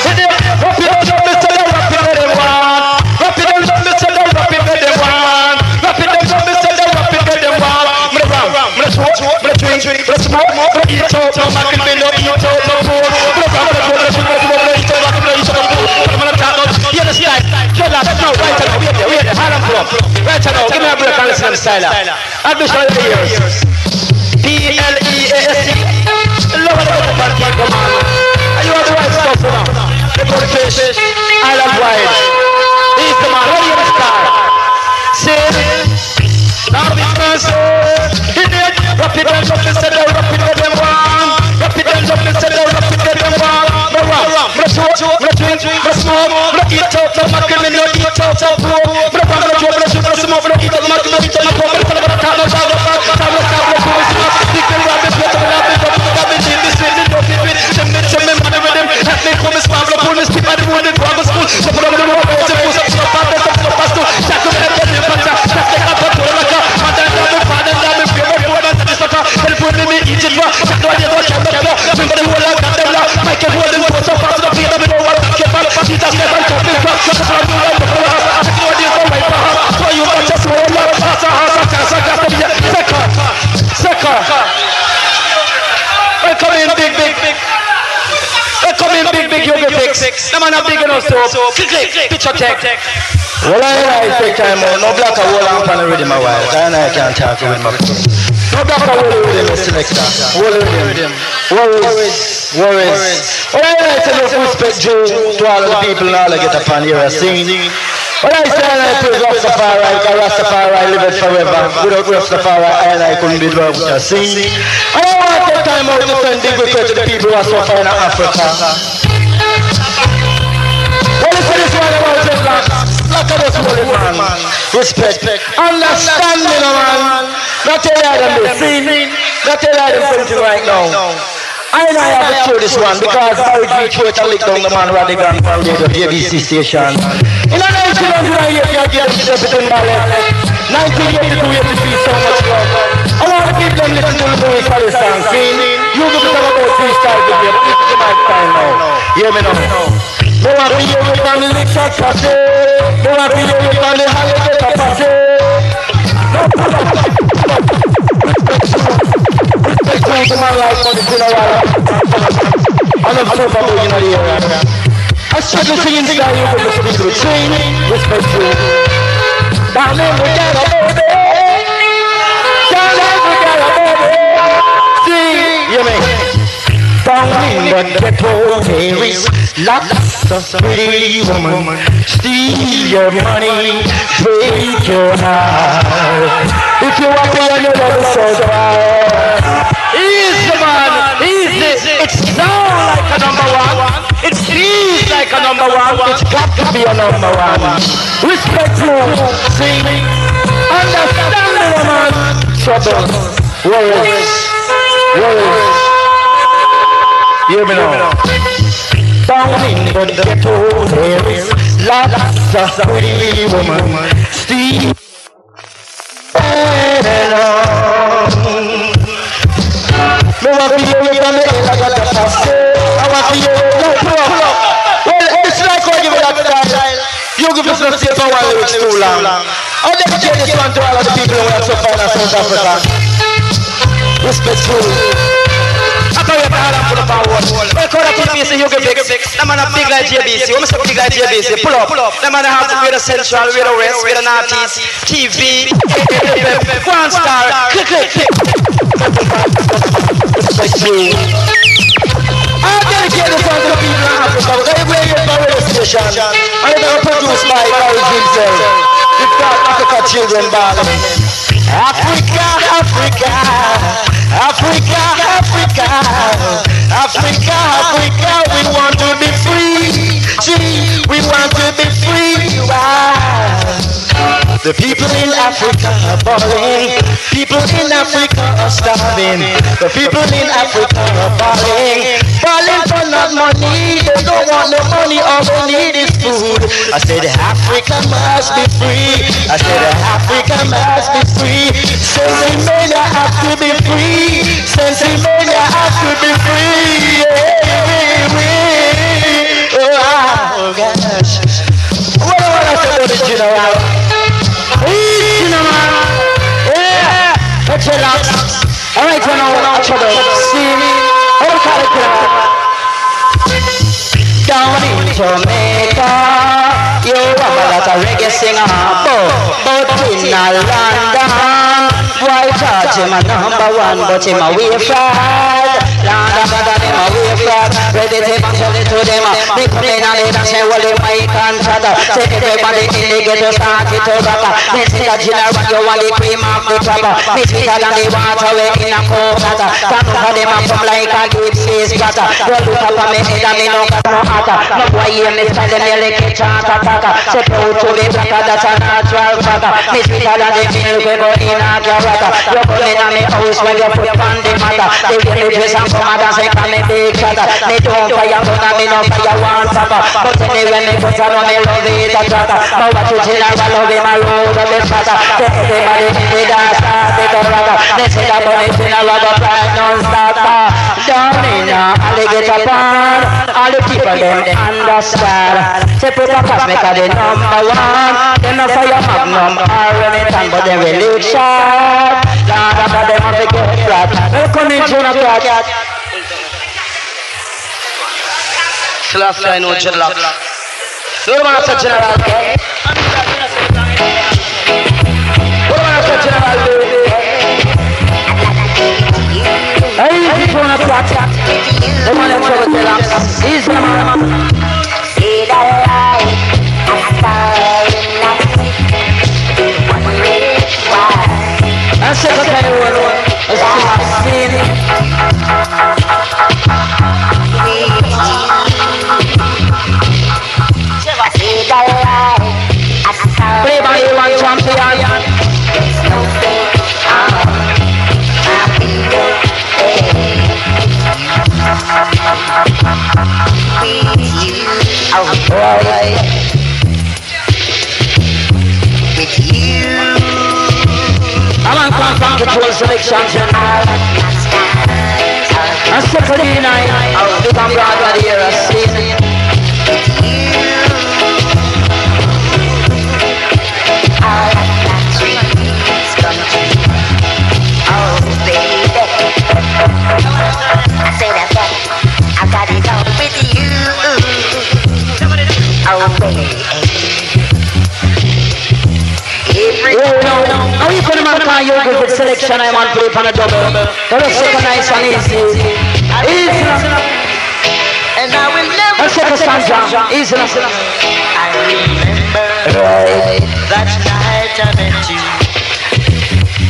Hit it. Rap it down, Mr. Rap it where they want. Rap it down, Mr. Rap it where they want. Rap it down, Mr. Rap it where they want. I'm gonna run. I'm gonna smoke. I'm gonna drink. I'm gonna smoke. I'm gonna eat out. No man can be no eat out. No food. I'm gonna run. I'm gonna eat out. I'm gonna eat out. I'm gonna eat out. I'm gonna talk out. You understand? Get that. No, right now. Wait there. Hold on, bro. Right now. Give me a break and listen to the style. I'll be showing you the ears. P-L-E-A-S-T. Love it about the band, come on. And you have the right stuff now. The good fish, island wide. He's the man. What do you start? See? Now this man say, hit it. Rap it and up instead of rap it where them want. Rap it and up instead of rap it where them want. No rum, no smoke, no drink, no smoke, no eat out, no mac, no eat out, no poor. No rum, no joke, no sugar, no smoke, no eat out, no mac, no eat out, no poor. No talk, no talk, no talk, no talk, no talk, no talk. Stick them rabbits, let them laugh, let them laugh, in this way, they don't fit with it. Them men, money with them. Help me come and swab, pull me, skip at the road, and grab a spoon. So put on the road, it's a push up, so far, there's a pastor. Jack up, help me, pata. Jack take up a tour, like a mother, father, favorite food, and this sucker. Help me, eat it, Jack, no idea what you're looking for. Remember the whole lot, them laugh. Michael Holden, put so far to the feet, I know what I'm getting. She just never told me, rock, shut up, you like the whole house. I think what is the right for her. So you got just one lot of house, second. Come in big. Come in big, you be fix. No man are big enough so click, picture tech. Well, I take time out. No black a whole lamp on the rhythm a while. And I can't talk with my phone. No black a whole rhythm, selector. Whole rhythm. Worries. Well, I like to look respect to all of the people and all that get up on here and sing. Well, I say I praise Rastafari, because Rastafari liveth forever. Without Rastafari, I couldn't be loved to sing. And I want to take time out to send big request to the people who are suffering in Africa. Well, listen to this one about the black of this holy man. Respect. Understanding, man. Not tell you them this. Not tell you them something right now. I know I have to show this one because I would reach out and lick down the man Radigan from the ABC station. In a 1988, you get everything ballet. 1982, 83, so much love. I want to keep them listening to the Louis Callis song. See, you give them about freestyle video, but this is my time now. Hear me now. No one to hear it on the licks of Passy. No one to hear it on the holiday of Passy. Respect to man like for the funeral. I love Super Bowl in the area. I struggle singing style, you will listen to the train. Respect to down in the ghetto, baby. Down in the ghetto, baby. See, you mean? Down in the ghetto, there is lots of pretty woman. Steal your money, break your heart. If you want to, you know the soda. Easy, man, easy. It sounds like a number one. It feels like a number one. It's got to be a number one. Respect you, sing, understand, man. Trouble, worries. Hear me now. Down in the ghetto, there is lots of pretty women. Steve. No one to hear it on the end, I got the pass. I want to hear it, pull up. Well, it's like I give it that style. You give us the same one lyrics too long. I'll dedicate this one to all of the people who are so fine in South Africa. Respectful. I thought you had to put up our wall. Well, call up to the BC, you give fix. That man a big like JBC. When I say big like JBC, pull up. That man have to wear the Central, wear the West, wear the Northeast, TV, one star, click. Respect you. I dedicate this one to the people in Africa. Everywhere you go, radio station. and they are produced by Larry himself. The Africa Children Band. Africa, Africa, Africa, Africa, Africa, Africa, we want to be free. Gee, we want to be free. Wow. The people in Africa are balling. People in Africa are starving. The people in Africa are balling. Balling for not money. They don't want no money. All they need is food. I said Africa must be free. I said Africa must be free. Sensimania have to be free. Sensimania have to be free. Oh gosh. What do I say about the general? Yeah, let's relax. All right, you know what trouble. See me? How call it down in Jamaica, you have a lot of reggae singer, but in London, why charge him a number one, but him a way fraud. London, him a way fraud. Ready to tell it to them. They come in and they dance and well they mic and chatter. Say everybody in the ghetto start it to rock. They see the general, you want the cream of the trapper. Me sweeter than the water way in a coconut. Can't look at them and come like a gypsy's splatter. Don't look up at me head and me no got no hotter. No boy hear me style them nearly catch a attacker. Say proud to be blacker, that's a natural cracker. Me sweeter than the milk we go in a garata. You come in on me house when you put on the matter. They give me dress and come and say come me big chatter. Me don't fire gun and me no fire one papa. But anyway me put on me love it a chatter. But what you general love him a road of the spatter. Say everybody in the dance start it a rocker. They say that bunny general love a pride non-starter. Down in a alligator pond. All the people them understand. Say put a cast make a the number one. Them no fire magnum or Remington, but them really shot. Lord about them have to get flat. Welcome in Jonah Cat. Slash I know dreadlock. No man say general. No man say general baby. Hey, Jonah Cat. They want them trouble tell us. He's the man. See the light, a star in the sea. One rich wine. And second time one. I've seen it. See the light, a star. Play by you one champion. There's no fake with you, oh boy, with you. I'm on confront control selection general. And Saturday night, I'll become brother here a scene. With you, all of my dreams come true. Oh baby, I say that I got it all with you. Oh baby. How you put him on the car, you good with selection, I'm on play on a double. Let's take a nice and easy. Easy. And I will never Let's take a stanza. Easy. I remember that night I met you,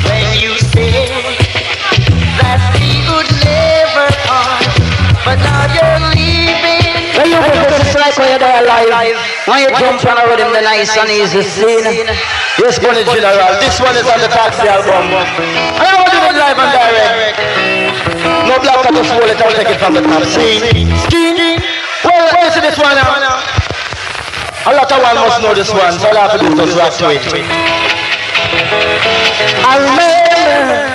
when you said that we would never part, but now you're leaving. When you go this is like when you're there alive. When you jump on a rhythm, the nice and easy scene. Yes, Bunny General. This one is on the Taxi album. And I want to do it live and direct. No black at the soul, I'll take it from the top. See? Well, listen to this one now. A lot of one must know this one, so I'll have to do this right to it. I remember,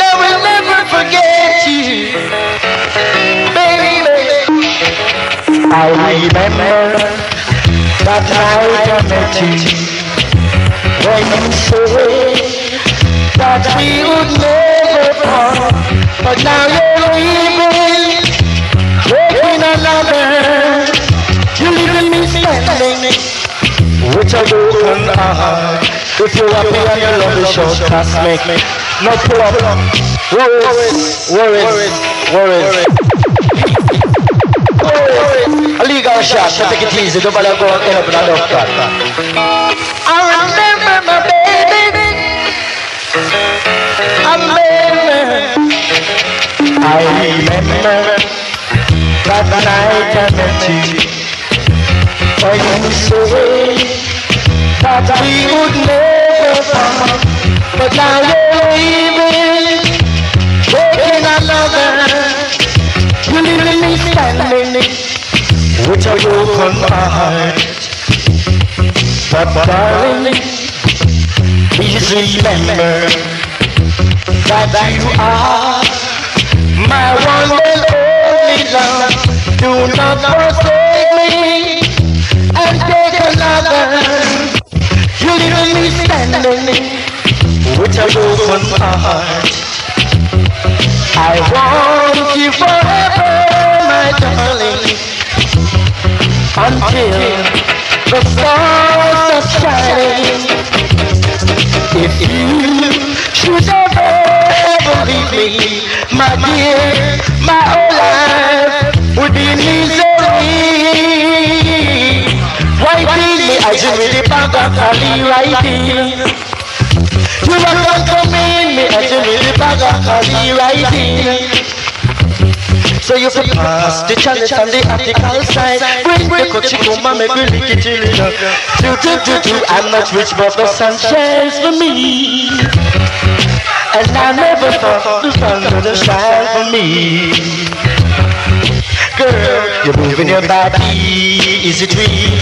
I will never forget you, baby. I remember that night I met you, when you said that we would never part, but now you're leaving, taking another. You're leaving me standing with a broken heart. If you're happy and you love the show, cosmic, no problem. Worries. A league our shot, so take it easy, don't bother go and end up in a doctor. I remember my baby. I remember that night I met you. When you say that we would never come, but now you're leaving, taking another. You leave me standing with a broken heart. But darling, please remember that you are my one and only love. Do not forsake me and take another. You leave me standing with a broken heart. I want you forever, my darling, until the stars are shining. If you should ever leave me, my dear, my whole life would be misery. Why did me? I just really bag up Ali right here. You are not coming, me I just really bag up Ali right here. So you can pass the challenge on the article side. Bring the coach come and make me lick it till it up. I'm not rich but the sun shines for me. And I never thought the sun would shine for me. Girl, you're moving your body, is it real?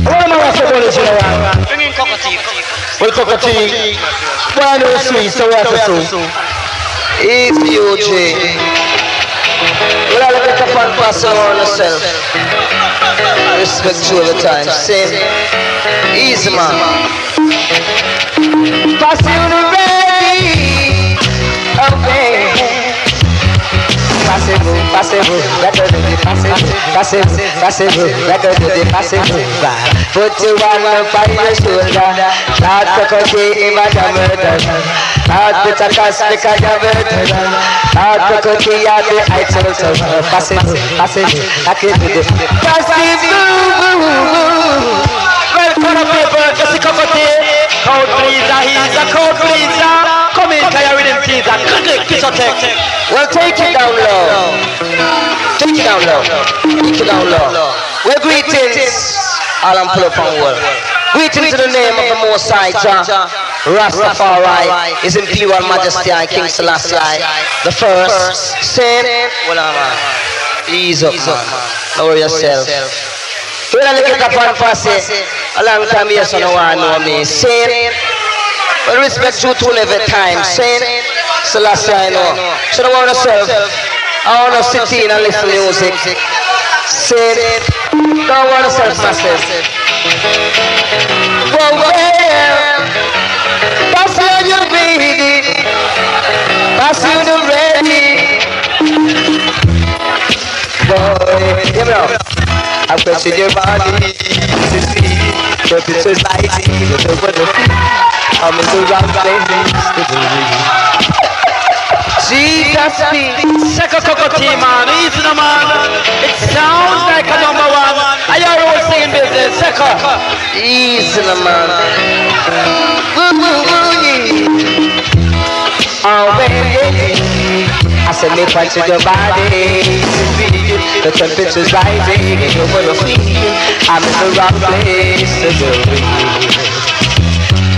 What am I supposed to do? Bring in Coco tea. Well, Coco tea. Why no sweet, so we have to so. If you well, I look at the fun pass on yourself. Respect you every time. Same. Easy, man. Pass you the ready. Okay. Passez-vous, d'accord de passez-vous, d'accord de passez-vous. Put your one by your shoulder. Start to cut in my camera. Start to take a stick of your start to cut in the iTunes. Passez-vous, well, people, just a cup of tea. Crowd pleaser, he's a crowd pleaser. Come in, can you read him, please? Well, take it down low. Take it down low. Take it down low. Well, greetings, all and pull up on world. Greetings in the name of the Most High Jah, Rastafari, His Imperial Majesty, King Selassie, the first. Saint, well, man, ease up, man. Lower yourself. When I look at the pan pass, a long time here, so no one know me. Saint, well, respect you to every time. Saint, Selassie, I know. So I want yourself. I want to sit in and listen to music. Saint, don't want yourself massive. Well, pass you your baby. Pass you the ready. Boy, give me up. I question your body to see the society, the weather. I'm in the wrong place. Jesus speaks. Second Coco tea, man. Easy, no, man. It sounds like a number one. Are you all singing business? Second. Easy, no, man. Oh, baby. I said, me point to your body. The temperature's rising. And you're gonna feel I'm in the wrong place to be.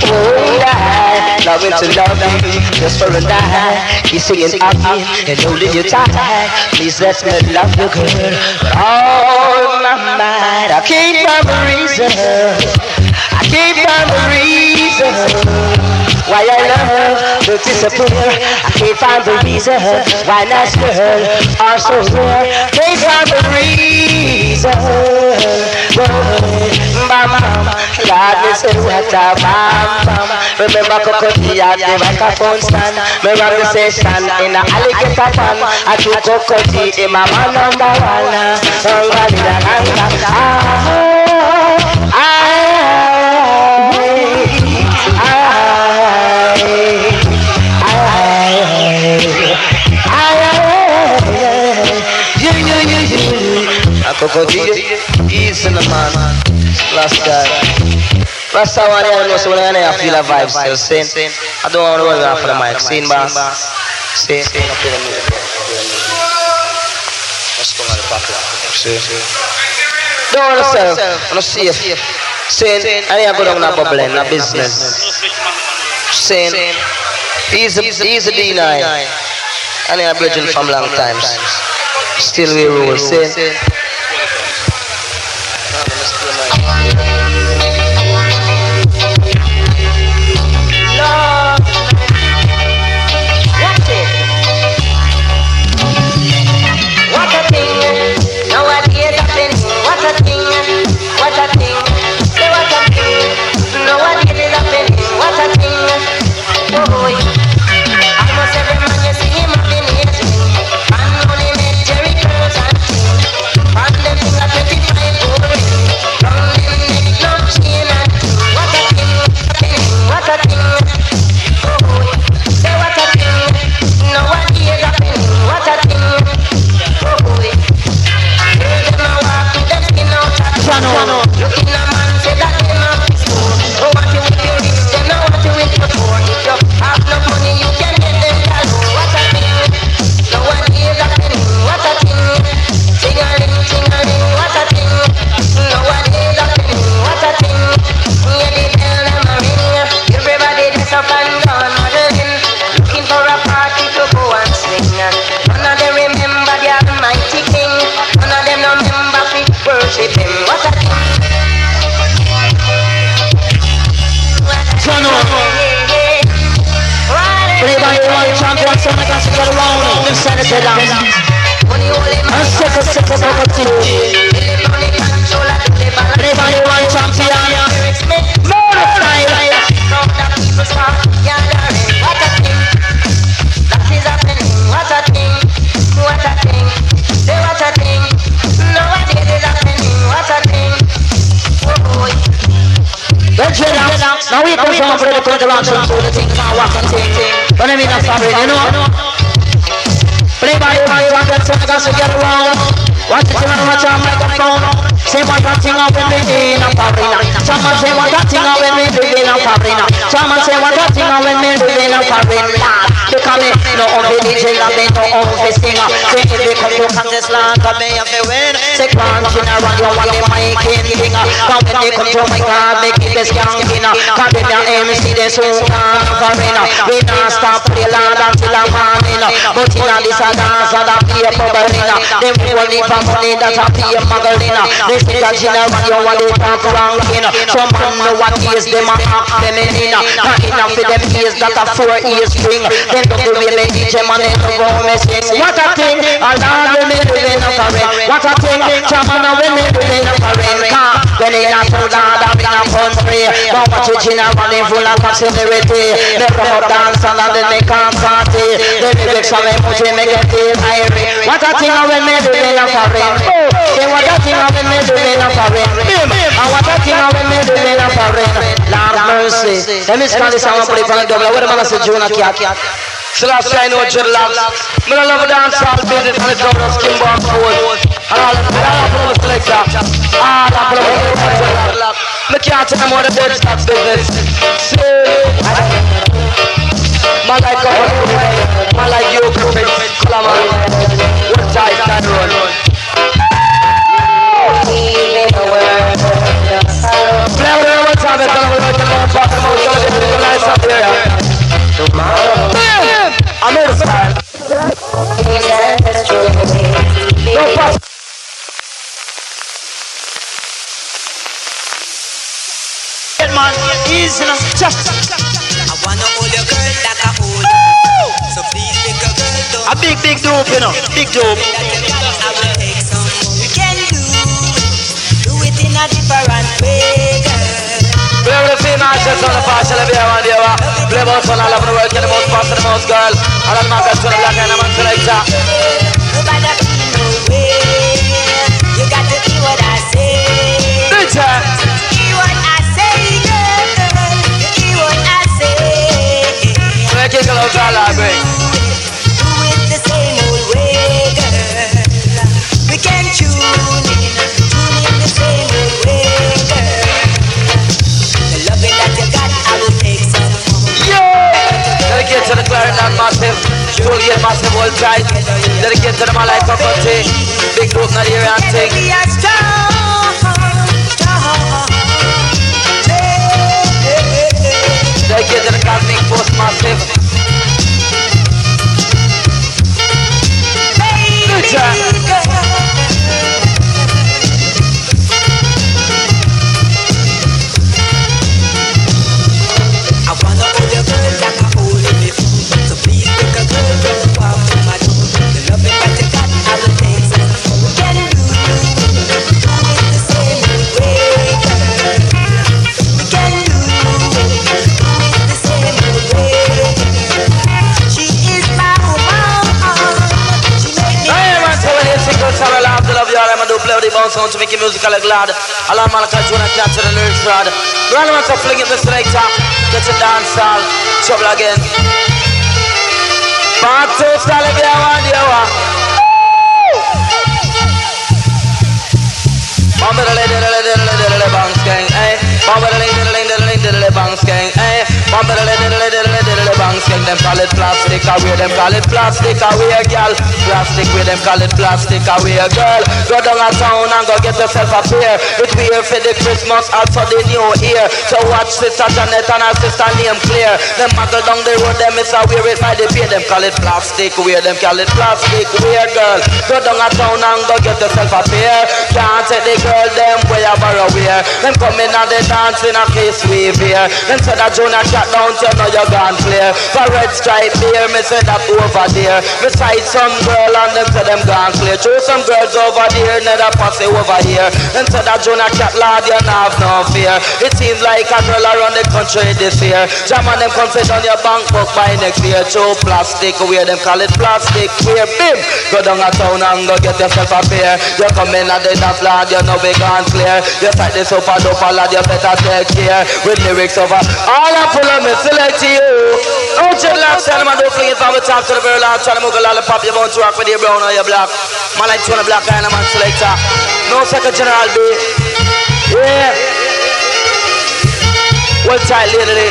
Oh, I love it to love you just for a night. Keep singing happy and holding you tight. Please let me love you, girl. Oh, my mind, I can't find a reason. I can't find a reason why I love to disappear. I can't find the reason why nice girl are so rare. Can't find the reason. Bam bam, Lord, me say what a bam bam. Remember Coco tea at the microphone stand. Remember me say stand in a alligator pan. I took Coco tea in my man number one. Coco DJ. Easy the man. Last guy. Last time I know so when I feel a vibe still saying I don't want to run off the mic. Saying boss. Saying up in the middle. What's going on the pocket? Don't want yourself. I'm safe. Saying I ain't going to bubble in a business. Saying easy D9. I ain't bridging from long times. Still we roll. Saying now we come from for the interaction to the things and walk and thing. But I mean a fabric, you know. Play by the man, you get some guys to get around. Watch it and watch our microphone. Say what that thing up when we in a farina. Someone say what that thing up when we in a farina. Someone say what that thing up when we in a farina. Because me no on the DJ, I me no on the singer. Say if they come to contest land, I may have a win. Say crunch in a run, you want the mic in finger. Come when they come to my car, make it the skanking. Come in your MC, they so farina. We don't stop the land until I'm morning. But in a this a dance, that be a bubbling. Them only for money, that a be a muggling. They say that general, you want the talk ranking. Some man know what is them a act them in. Not enough for them ears that a 4 ears string. Then don't do me DJ man in the room me sing. What a thing, a land when me living up a rain. What a thing, chairman when me living up a rain. When they not so loud up in a country. But watch it general full of considerity. They come up dance and then they come party. They lyrics are much make it feel irie. What a thing when me living up a rain. Say what a thing when me living up a rain. And what a thing when me living up a rain. Lord mercy. Let me scan this and put it on the double. What am I say, Jonah Cat? So last time I know dreadlocks. I love dance all business and it's out of skin box food. And all of the selector. All of the dreadlocks. I can't tell them what the dead stocks business. Man like a man like you, color man. What tight can run? Play with them one time, tell them we're going to go back and we're going to get the lights up here. I'm in the style. No pass. Man, easy now. Just. I wanna hold your girl like a hold. So please take a girl down. A big dope, you know. Big dope. I will take some more. We can do it in a different way, girl. We have the female just on the fast, shall I be around here? Play about one, I love the world, get the most fast and the most girl. I don't know if that's gonna black and I'm on selector. Nobody feel no way. You got to hear what I say. Bitch, hear what I say, girl. You hear what I say. so I kick a love all I bring. Do it the same old way, girl. We can tune in. tight. Dedicate to them all like Coco tea. Big group, not here and thing. We are strong. Dedicate to the cosmic force massive. Good job. I wanna hold your girl like a hole in the food. So please take a girl, don't walk to my door. The loving that you got, I will take some. Can do it the same way, girl. We can do it the same way. She is my woman. She made me. Hey man, so when you sing those songs, I love you all. I'm gonna play with the bounce sound to make your music glad. Alarm man, I can't catch the lyrics rod. Run man, so fling it the selector. Get your dance hall, trouble again. Part 2 style if you want you want. Bomba the bounce gang, eh? Bomba the bounce gang, eh? Bomba the bounce gang. Them call it plastic away, them call it plastic away, girl. Plastic with them call it plastic away, girl. Go down a town and go get yourself a pair. It's weird for the Christmas, also the new year. So watch Sister Janet and her sister name clear. Them muggle down the road, them is a wear it by the beer. Them call it plastic wear, them call it plastic wear, girl. Go down a town and go get yourself a pair. Can't take the girl, them way a borrow wear. Them come in and they dance in a case we beer. Them say that Jonah cat down, you know you're gone clear. For red stripe beer, me say that over there. Beside some girl and them say them gone clear. Through some girls over there, another posse over here. Them say that Jonah cat lad, you not have no fear. It seems like a girl around the country this year. Jam on them come sit on your bank book by next year. Through plastic wear, them call it plastic wear. Bim! Go down a town and go get yourself a pair. You come in and they dance lad, you know we gone clear. You fight this super duper lad, you better take care. With lyrics over, all I pull up me select to you. Don't you laugh, tell them I don't fling it from the top to the very last. Try to move a lollipop, you want to rock with your brown or your black. Man like 20 black guy and a man selector. No second general B. Yeah. Well tight lately.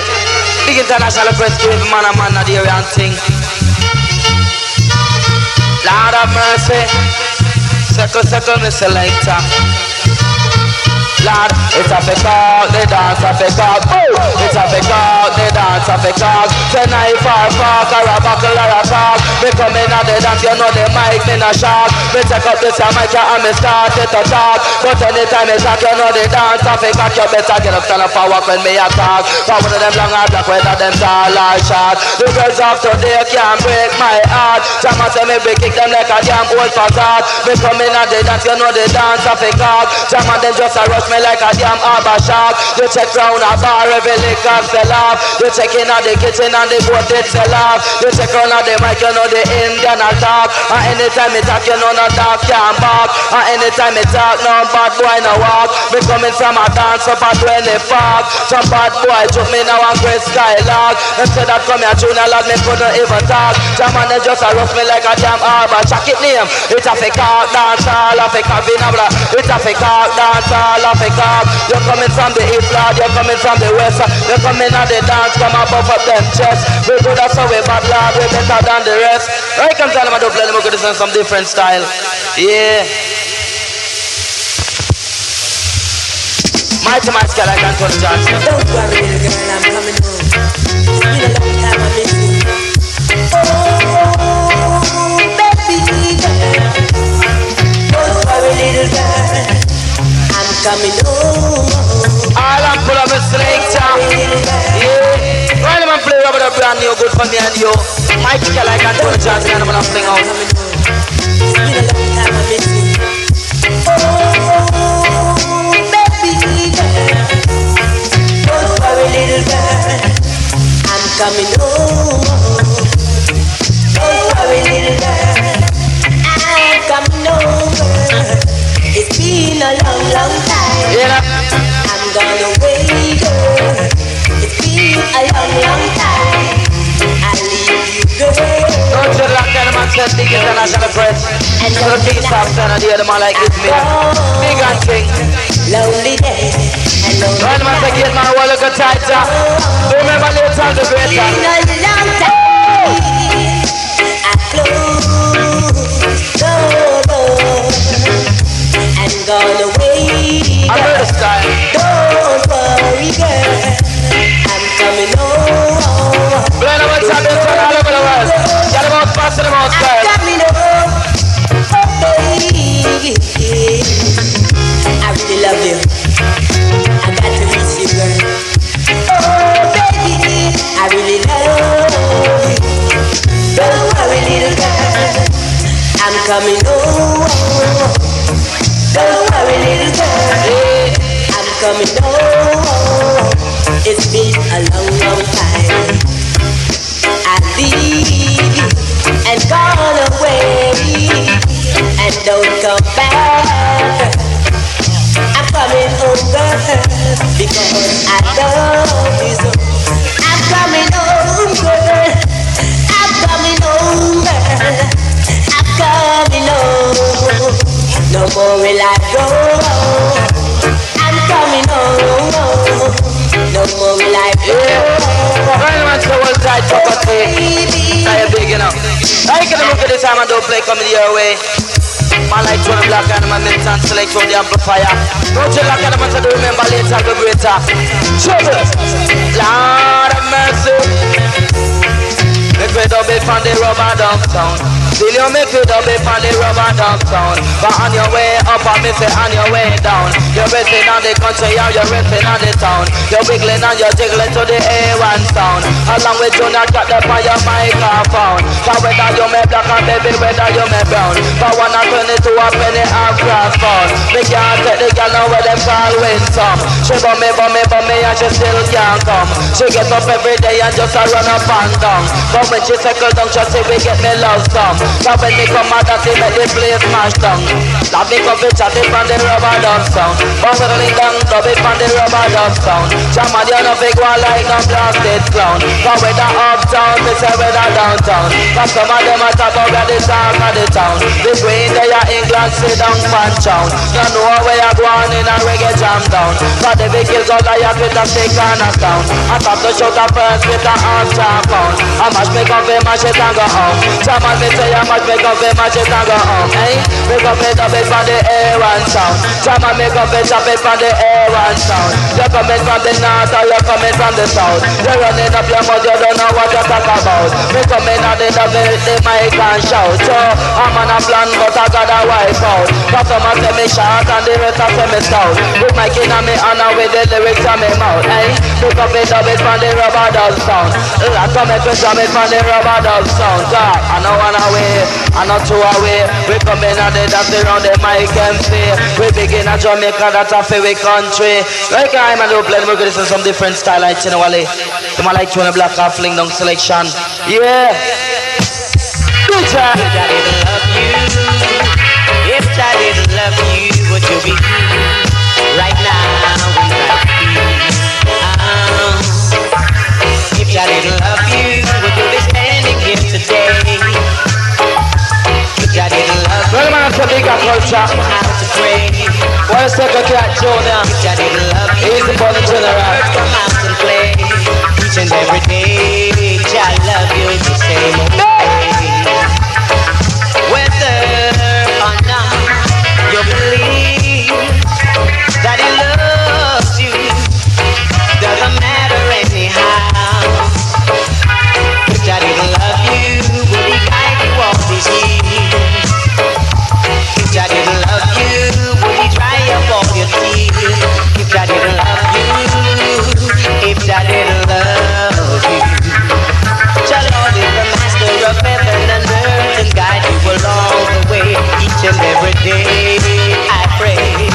Big international press to every man and man at the area and thing. Lord of mercy. Circle me selector. Lord, it's a fake out, the dance a fake out. It's a fake out, the dance a fake out. Tonight for fuck or a buckle or a talk. Me come in and the dance, you know the mic, me no sharp. Me take up this mic and me start it to talk. But anytime me talk, you know the dance a fake out. You better get up, stand up and walk when me a talk. For one of them long and black, whether them tall or short. The girls of today can't break my heart. Jama say me break kick them like a damn old facade. Me come in and the dance, you know the dance a fake out. Jama them just a rush me like a damn arbor shark. You check round a bar, every liquor sell off. You check in at the kitchen and the boat it sell off. You check round at the mic, you know the Indian attack. And anytime me talk, you know no talk can't bark. And anytime me talk, no bad boy no walk. Me coming from a dance up at 20 Park. Some bad boy took me now and great skylark. Them say that come here junior lad, me couldn't even talk. Jam and they just a roast me like a damn arbor. Check it name, it's a fake art dance all a fake vinabla. It's a fake art dance all a fake. You're coming from the east, Lord, you're coming from the west. You're coming at the dance, come and buff up them chest. We do that so we bad, Lord, we better than the rest. Right, come tell them I don't play them, we could listen some different style. Yeah. Mighty man scale, I can't touch Johnson. Don't worry, little girl, I'm coming home. It's been a long time I miss you. Oh, baby girl. Don't worry, little girl. I'm coming home. All I'm full of a selector. Yeah. Right, man, play rubber the brand new, good for me and you. Mike Kell, I can't touch Johnson, and I'm gonna fling out. It's been a long time I miss you. Oh, baby girl. Don't worry, little girl. I'm coming home. Don't worry, little girl. I'm coming home. It's been a long, long time. Yeah. I'm gonna wait, girl. It's been a long, long time. I'll leave you, girl. Don't you like that man said big international press. So the peace of son of the other man like it's me. Big and king. Lonely day and lonely Right, man, say get my wall look a tighter. Remember later on the greater. been a long time. I close you. I got to miss you, girl. Oh, baby, I really love you. Don't worry, little girl, I'm coming home. Don't worry, little girl, I'm coming home. It's been a long, long time. I leave you and gone away and don't come back. I'm coming home, girl, because I love you so. I'm coming home, girl. I'm coming home, girl. I'm coming home. No more will I go. I'm coming home. No more will I go. Now you're big enough. I can look at the time and don't play coming your way. Man like Tony Black and my militant select on the amplifier. Don't you like them to remember later the greater. Trouble. Lord of mercy. Make me double from the rubber downtown. Still you make me double from the rubber downtown. But on your way up and me say on your way down. You're resting on the country and you're resting on the town. You're wiggling and you're jiggling to the A1 sound. Along with Junior got the on your microphone. Cause whether you may black and baby, whether you may brown. But when I turn it to a penny and cross phone. Me can't take the girl now where them call win some. She bum me and she still can't come. She gets up every day and just a run up and down. But when she settle down, she say we get me love some. Cause when me come out, that she make the place smash down. Love me come fi chatty from the rubber dub sound. But settling down, dub it from the rubber dub sound. Jamal, you know fi go on like no blasted clown. Cause whether uptown, me say whether downtown. Cause some of them a talk about the talk of the town. Between there ya England, sit down, Panchown. You know where you go on in a reggae jam down. Cause the big kills Goliath with a stick and a stone. I top to shout a first with a half jam pound. I mash me come fi mash it and go home. Jamal, me say I mash me come fi mash it and go home. Hey, me come fi dub it from the A1 sound. Jamal, me come fi chop it from the A1 sound. You coming from the north or you coming from the south. You running up your mouth, you don't know what you talk about. Me coming out the dub with the mic and shout. So I'm on a plan but I got a wipe out. Cause some a say me short and the rest a say me stout. With my kin and me honor with the lyrics on me mouth. Hey, me come fi dub it from the rubber dub sound. I come and jam it from the rubber dub sound. God, I know one away, I know two away. We come in and they dance around the mic and play. We begin at Jamaica, that's a favorite country. Like I'm a little blend, we're gonna listen some different style like Chinawale. You might like Tony Black and fling down selection. Yeah. Good job. If I didn't love you, if I didn't love you, would you be right now? If I didn't love you, would you be standing here today? If I didn't love you, well, man, it's a bigger culture. how to pray. What's the cat Jonah? If I didn't love you, Easy for the general. come out and play. Each and every day, I love you the same way. Whether or not you believe that he loves you, doesn't matter anyhow. If I didn't love you, would he guide you all these years? If I didn't love you, would he dry up all your tears? If I didn't love you, if I didn't love you, the Lord is the master of heaven and earth and guide you along the way. Each and every day I pray,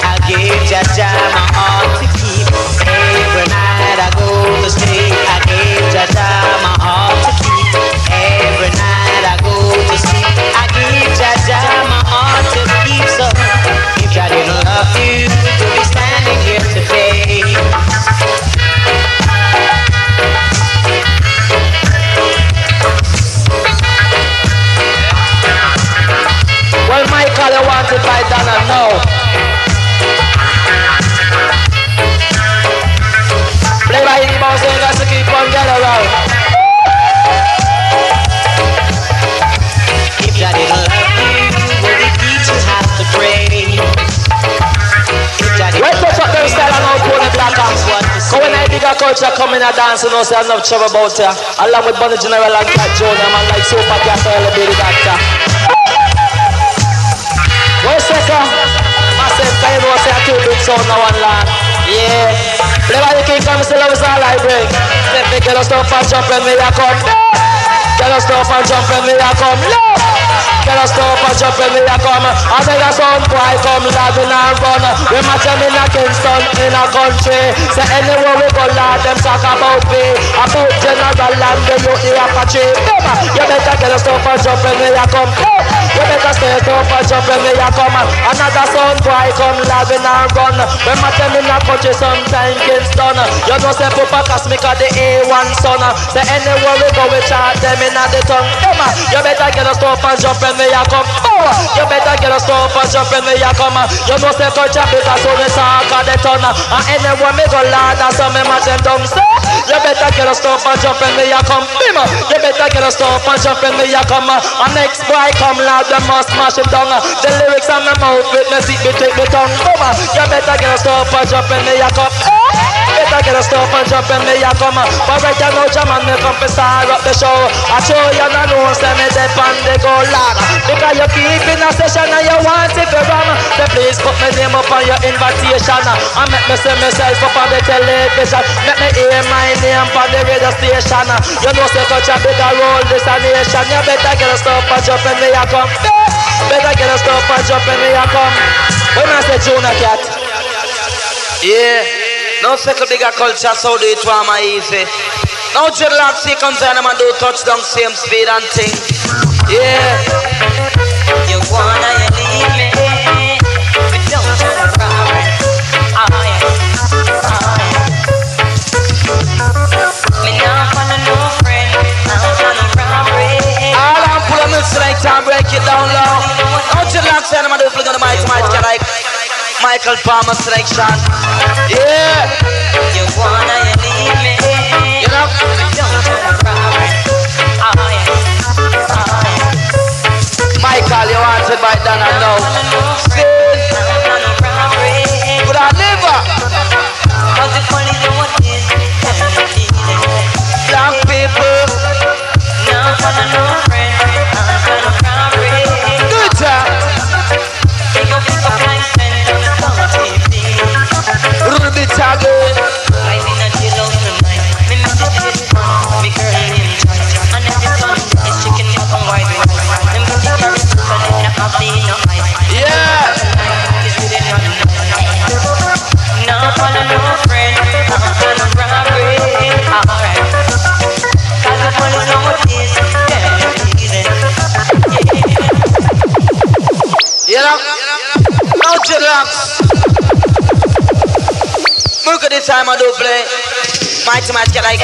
I'll give Jaja my heart to keep. Every night I go to sleep, I gave Jaja my heart to keep. Every night I go to sleep, I give Jaja my heart to keep. So if I didn't love you, you'd be standing here today. Well, Michael, you wanted by Donna, no. Play by the boss, you got to keep on getting around. If I didn't love you, would he teach you how to pray? Let's touch up them style and now Tony Black. So when I bigger culture come in a dance, you know, say enough trouble about you. Along with Bunny General and Cat Jonah, man, like Super Cat, the baby doctor. What's that? Myself, I know, say I told you, wicked sound now one land. Yeah. Whenever the king comes, the love is all I bring. Let me get us up and jump when we are come. Get us up and jump when we are come. Get us up and jump when we are come. I say the sound boy come, lad, we not run. We match them in a Kingston, in a country. Say anywhere we go, lad, them talk about me. About general land, the youth, the Apache. You better get us up and jump when we are come. You better stay up and jump when we are come. Another sound boy come, lad, we not run. We match them in a country, sometime Kingston. You know say Papa Cosmic are the A1 son. Say anywhere we go, we chant them in the tongue. You better get us up and jump when we are come. You better get us up and jump when we are come. You know say culture because so we talk at the ton. And anywhere me go, lad, and so me match them down. You better get us up and jump when we are come. You better get us up and jump when we are come. And next boy come, lad, we must smash him down. The lyrics on my mouth with me seat between me tongue. You better get us up and jump when we are come. Better get us up and jump when we are come. But right now, Jaman, me come to start up the show. I show you no know, say me dep on the go, lad. Because you keep in a session and you want it to run. So please put my name up on your invitation. And make me see myself up on the television. Make me hear my name on the radio station. You know say such a bigger role this a nation. You better get us up and jump when we are come. Better get us up and jump when we are come. When I say Junior Cat. Yeah. No second bigger culture, so do it for my easy. Now dreadlocks see comes and man do touchdown same speed and thing. Yeah. You wanna you leave me, but don't turn around. Me not wanna no friend, I'm trying to robbery. All I'm pull on this like time, break it down low. Now dreadlocks and man do fling on the mic like Michael Palmer selection. Yeah. You wanna you leave me, You know? don't turn around. Michael, you wanted by Dana now. Still. Could I liver? Black people. Good job. Rule the target. Yeah. Now follow no friend, I'm gonna robbery. Alright. Cause the police know what is easy. You know? Now dreadlocks. Look at this time I do play. Mighty match like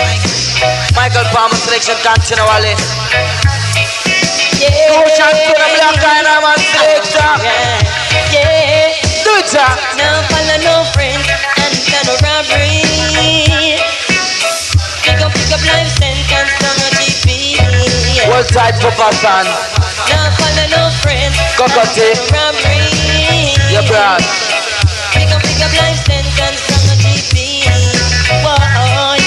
Michael Palmer selection continually. Yeah. No chance to the black guy and I'm a selection. Yeah. Do it, sir. Now follow no friend, and gonna robbery. Pick up life sentence on a GP. Hold tight for Passan. Now follow no friend, Coco tea. robbery. Your brad. Pick up life sentence on a GP. Why?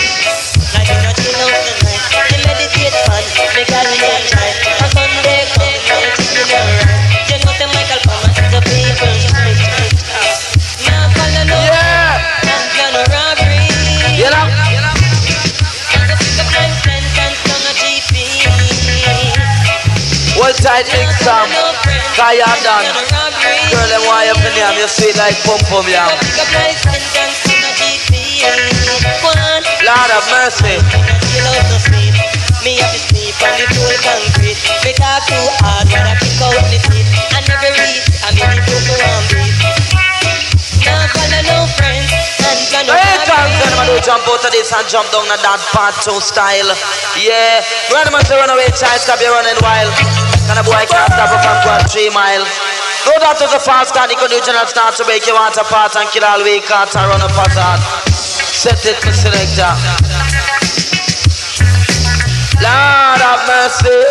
Like in a chill out tonight. They meditate on, make a real time. A Sunday come, I'm taking a ride. You know the Michael Palmer, the people's right. Now follow no Yeah. and gonna robbery. You know? Pick up life sentence on a GP. Hold tight, big Sam. Kaya done. Robbery. Girl, them why up in here, you sweet like pum pum yam. Pick up life sentence on a GP. One. Lord of mercy. You know so sweet. Me have to sleep on the cold concrete. Me talk too hard when I kick out the teeth. I never reach, I mean the Coco and beat. Now follow no friends and gonna Hey, come, gentlemen, do jump out of this and jump down the dance part 2 style. Yeah. Run man say run away, child, stop your running wild. Can a boy can't stop up and go 3 mile. No that was a fast car, the conditional start to break you want apart and kill all weak cats and run up a hazard. Set it, me selector. Lord of mercy.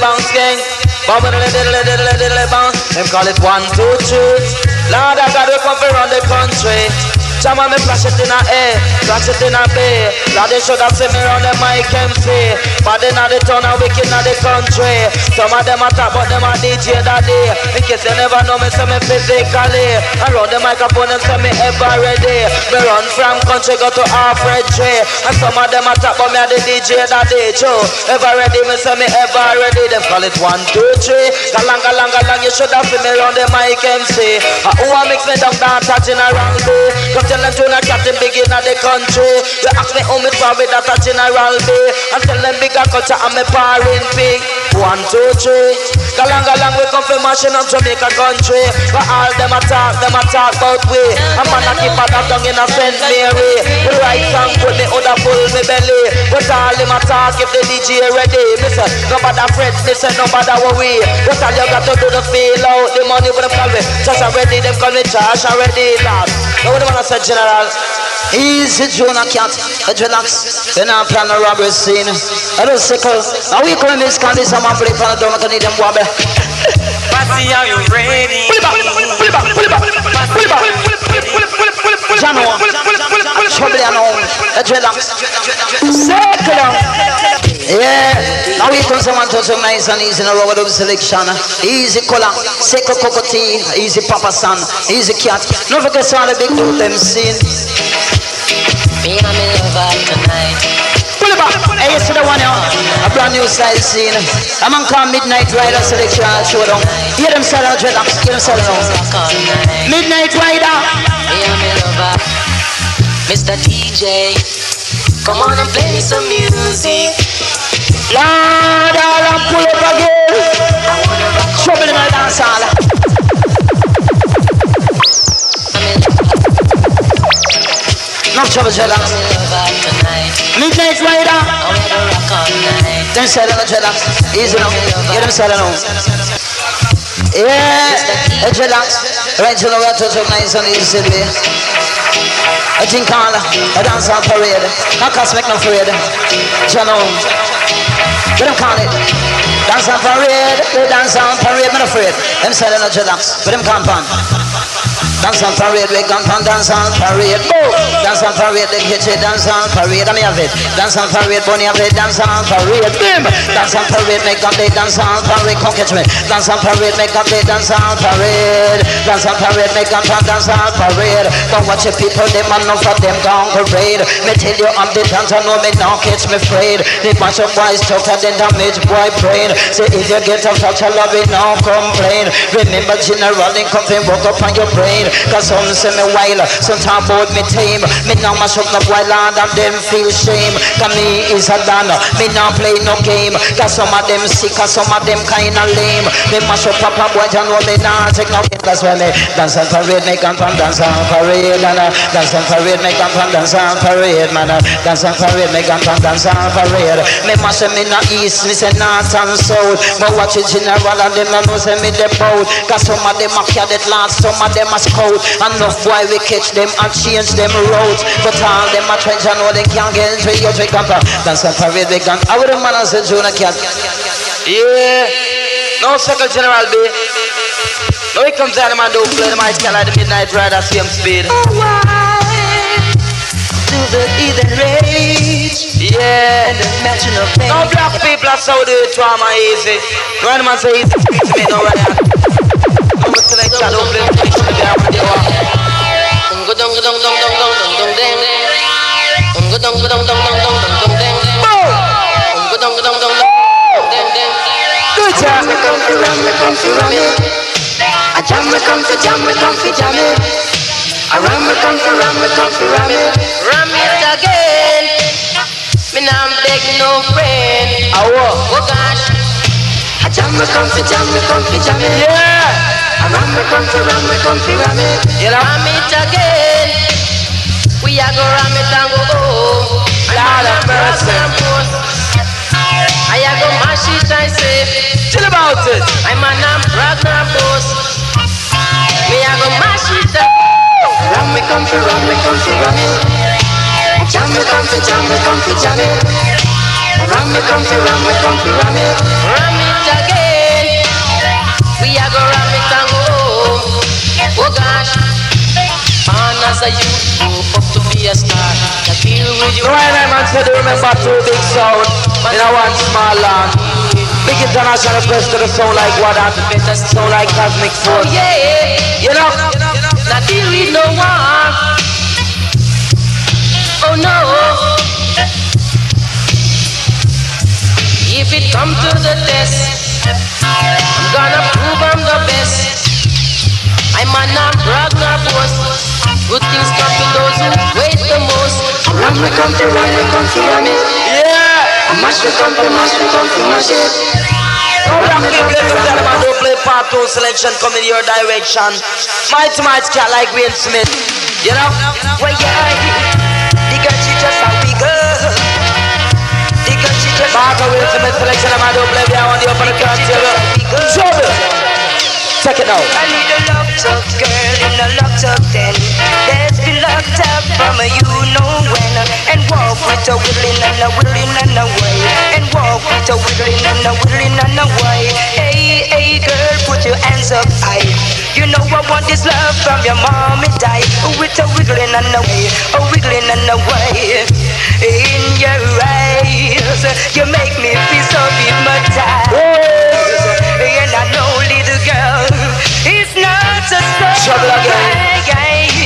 Bounce gang. Bounce. Them call it 1, 2, 3. Lord of God, we come from around the country. Jam on me flash it in a A, flash it in a B. Now they should have seen me on the mic MC. But they not the town and wicked in the country. Some of them a top but them a DJ that day. In case you never know me, say me physically. I run the microphone and say me ever ready. Me run from country go to half-red tree. And some of them a top but me a the DJ that day. True, ever ready, me say me ever ready. Them call it 1, 2, 3. Galang, galang, galang, you should have seen me run the mic MC. Who a mix me down to General B. Come tell them to not captain big in the country. You ask me how me sorry that a General B. And tell them bigger culture and me parent pig. 1, 2, 3. Galang, galang, we come from mashing up Jamaica country. But all them a talk about we. I'm gonna keep a dog down in a St. Mary. The right song put me out of full me belly. But all them a talk if the DJ ready. Me say, nobody fret, me say, nobody worry. But all you got to do the feel out. The money for them call me just already, them call me Josh already, lad. Now what do you want to say, General? Easy Jonah Cat, relax. We're not planning a robbery scene. I don't sickle. Now we come in this candy, some man play for the dome, I can need them wobble. Passy, are you ready? Pull it back, pull it back, pull it back, pull it back. Jano, trouble you know. Relax. Circle. Yeah, now we come someone to some nice and easy in a rubber dub selection. Easy color, Seco Coco tea, easy Papa San, easy cat. Don't forget all the big dude them scene. Me and me lover tonight. Pull it back. Hey, you see the one here? A brand new style scene. I'm on call Midnight Rider selection showdown. Hear them sell out, relax, hear them sell out. Midnight Rider. Me and me lover, Mr. DJ. Come on and play me some music. Lord, I'll pull up again. Trouble in my dance hall. No trouble, Jella. Midnight Rider. Them sell out, Jella. Easy now. Get them sell out. Yeah, Jella. Right, you know what to talk nice and easy. I think all a dance on parade. Not cause make no afraid. Jano. What them call it? Dance on parade. They dance on parade, I'm not afraid. Them say they're not jealous. But them camp on. Dance on parade, we come on dance on parade. Oh, dance on parade, they get you dance on parade. I mean, have it. Dance on parade, Bonnie, have it. Dance on parade. Bim. Dance on parade, make up they dance on parade. Come catch me. Dance on parade, make up they dance on parade. Dance on parade, make up dance on parade. Don't watch the people, them and none for them gone parade. Me tell you, I'm the dancer, no me now catch me afraid. The bunch of boys talk and then damage boy brain. Say if you get up, touch a love it, now complain. Remember, generally, come and walk up on your brain. Cause some say me wild, some talk about me tame. Me now mash up no boy land and them feel shame. Cause me is a done, me now play no game. Cause some of them sick and some of them kinda lame. Me mash up papa boy and know me now take no game. That's why me dance on parade, make and dance on parade. And dance on parade, make and dance on parade. Man, dance on parade, make and dance on parade. Me mash up me na east, me say north and south. But watch it general and them no know say me the bout. Cause some of them a cadet last, some of them a scout. Enough boy we catch them and change them roads. But all them a trench and know they can't get into your trick and dance on parade they can't. I would have man and say Jonah Cat. Yeah. No second general B. No he comes out the man don't play the mic like the Midnight Rider same speed. To the heathen rage. Yeah. And the matching of pain. No black people are so do it trauma easy. When man say easy to me no right. No me select that don't play the fiction there when they are. I jam me comfy, jam me comfy, jam it. I ram me comfy, ram me comfy, ram it. Ram it again. Me now beg no friend. Oh gosh. I jam me comfy, jam it. Yeah. I ram me comfy, ram it. You know? Ram it again. We are go ram it and go home. Lord of mercy. I go mash it, I say. Chill about it. I'm a nam Ragnar boss. Me I go mash it up. Ram me comfy, ram me comfy, ram it. Jam me comfy, jam me comfy, jam it. Ram me comfy, ram me comfy, ram it. Ram it again. We a go ram it and go home. Oh gosh. And as a youth Right now, man, so they remember two big sound in a one small land. Big international press to the sound like what that sound like cosmic force. Yeah, You know? not deal with no one. Oh no. If it comes to the test, I'm gonna prove I'm the best. I'm not brag nor boast. Good things come to those who wait the most. Run me come to run it. Yeah! Mash me come to mash it. Don't play part 2 selection coming your direction. Mighty cat like Wayne Smith. You know? Well, yeah, the girl she just a wiggle. The girl she just Part of Wayne Smith selection, I'm don't play behind the open turntable. Trouble! Check it out. I need a locked up girl in a locked up den. Let's be locked up from you know when. And walk with a willing and a willing and a way. And walk with a willing and a willing and a way. Hey, hey girl, put your hands up high. You know I want this love from your mommy die. With a wiggling and a way, a wiggling and a way. In your eyes, you make me feel so hypnotized. And I know little girl, it's not a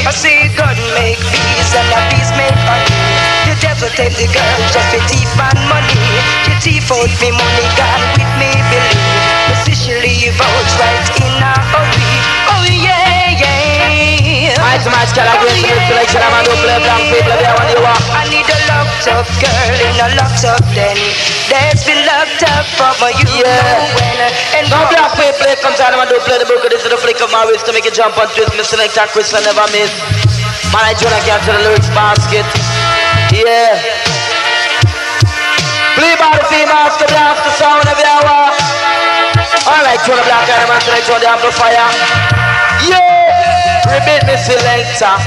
I say God make peace and a peace make honey. The devil take the girl just for thief and money. You thief out me money, God with me believe. Officially vote right in a hurry. Oh yeah, yeah. Mighty cat like Wayne Smith selection, I'm don't play blank people there when you walk. I need a locked up girl in a locked up den. That's been locked up from you know when. And no black people come time and don't play the book. This is the flick of my wrist to make it jump and twist. Me selector Chris I never miss. Man, I join again to the lyrics basket. Yeah. Play by the females to blast the sound of your hour. Alright, turn the black animal select on the amplifier. Yeah. Repeat me selector.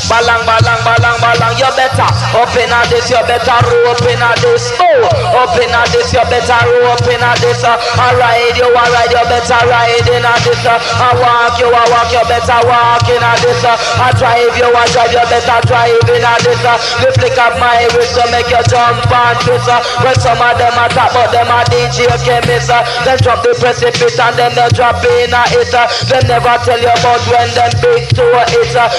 Balang, balang, balang, balang, you better open at this, you better rope in at this. Oh, open at this, you better rope in at this. Alright, you better ride in at this. I walk, you better walk in at this. I drive, you better drive in at this. The flick of my wrist to make you jump and twist. When some of them attack, but them a DJ chemist. Then drop the precipice and then they drop in at it. They never tell you about when them big to it.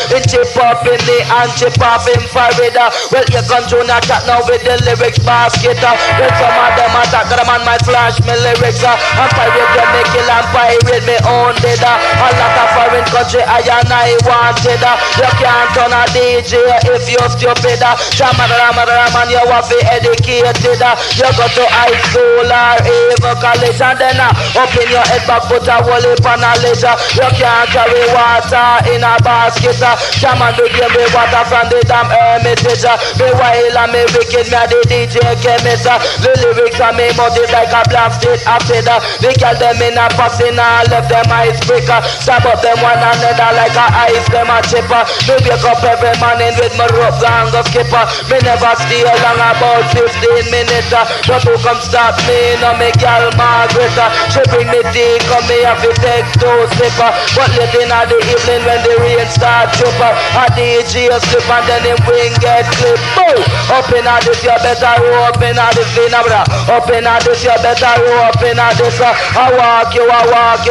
It chip up in the and chip off him for it. Well, you can join a chat now with the lyrics basket. When some of them attack, the man might flash me lyrics. And pirate them, me kill and pirate me own did. A lot of foreign country I and I wanted. You can't turn a DJ if you're stupid. Man, you have to be educated. You go to high school or even college and then open your head back, put a whole heap of knowledge. You can't carry water in a basket. Shaman do give me water from the damn hermitage. Me wild and me wicked, me a the DJ chemist. The lyrics are me motive like a blank state acid. The girl them in a passing and left them ice break. Stab up them one another like a ice them a chip. Me wake up every morning with my rope and go skip. Me never stay long about 15 minutes. But who come stop me, no me girl Margaret. She bring me tea, come me have to take 2 sip. But late in the evening when the rain start drip, a DJ slip and then him wing get clip. Boom! Up in a this, you better roll up in a this, up in a this, you better roll up in a this. I walk, you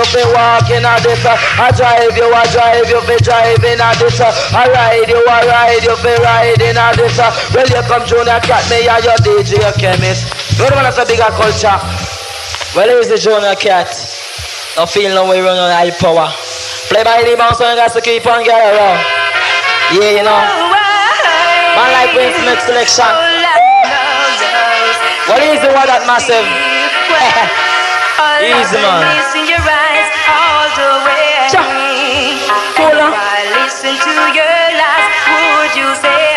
fi walk in a this. I drive, you fi drive in a this. I ride, you fi ride in a this. Well, you come Junior Cat, me and your DJ chemist. You know that's a bigger culture. Well, here's the Junior Cat. Don't feel no way run on high power. Play by the bounce and got to keep on getting around. Yeah, you know. Man like Wayne Smith selection. What is the one that massive? Easy, man. Cool, huh? I listen to your lies, would you say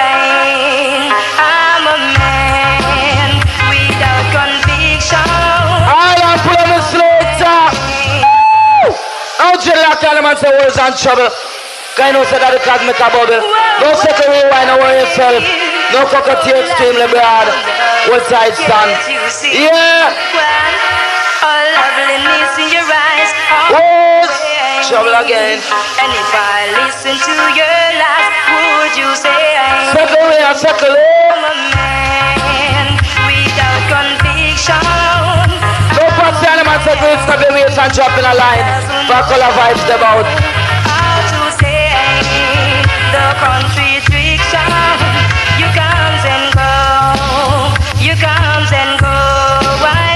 I'm a man without conviction? I am promised later. Don't you like elements of words and trouble? Can you say that the cosmic a bubble? No second rewind, don't worry yourself. No cockatiel extremely broad. What side stand? Yeah. All loveliness in your eyes. Words. trouble again. And if I listen to your lies, would you say Circle here, circle here. I'm a man without conviction? No pass the animal circle, circle here and drop in a line. For color vibes about. How to say the contradiction? You comes and go, you comes and go. Why?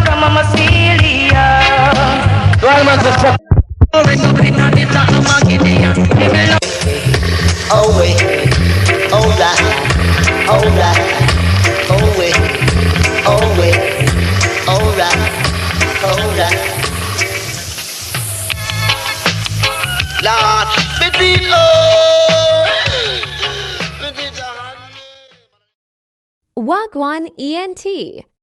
Come on, Celia. The animal circle. Come on, Celia. The animal circle. Oh wait, alright, oh wait, alright. Lord, between Wagwan ENT.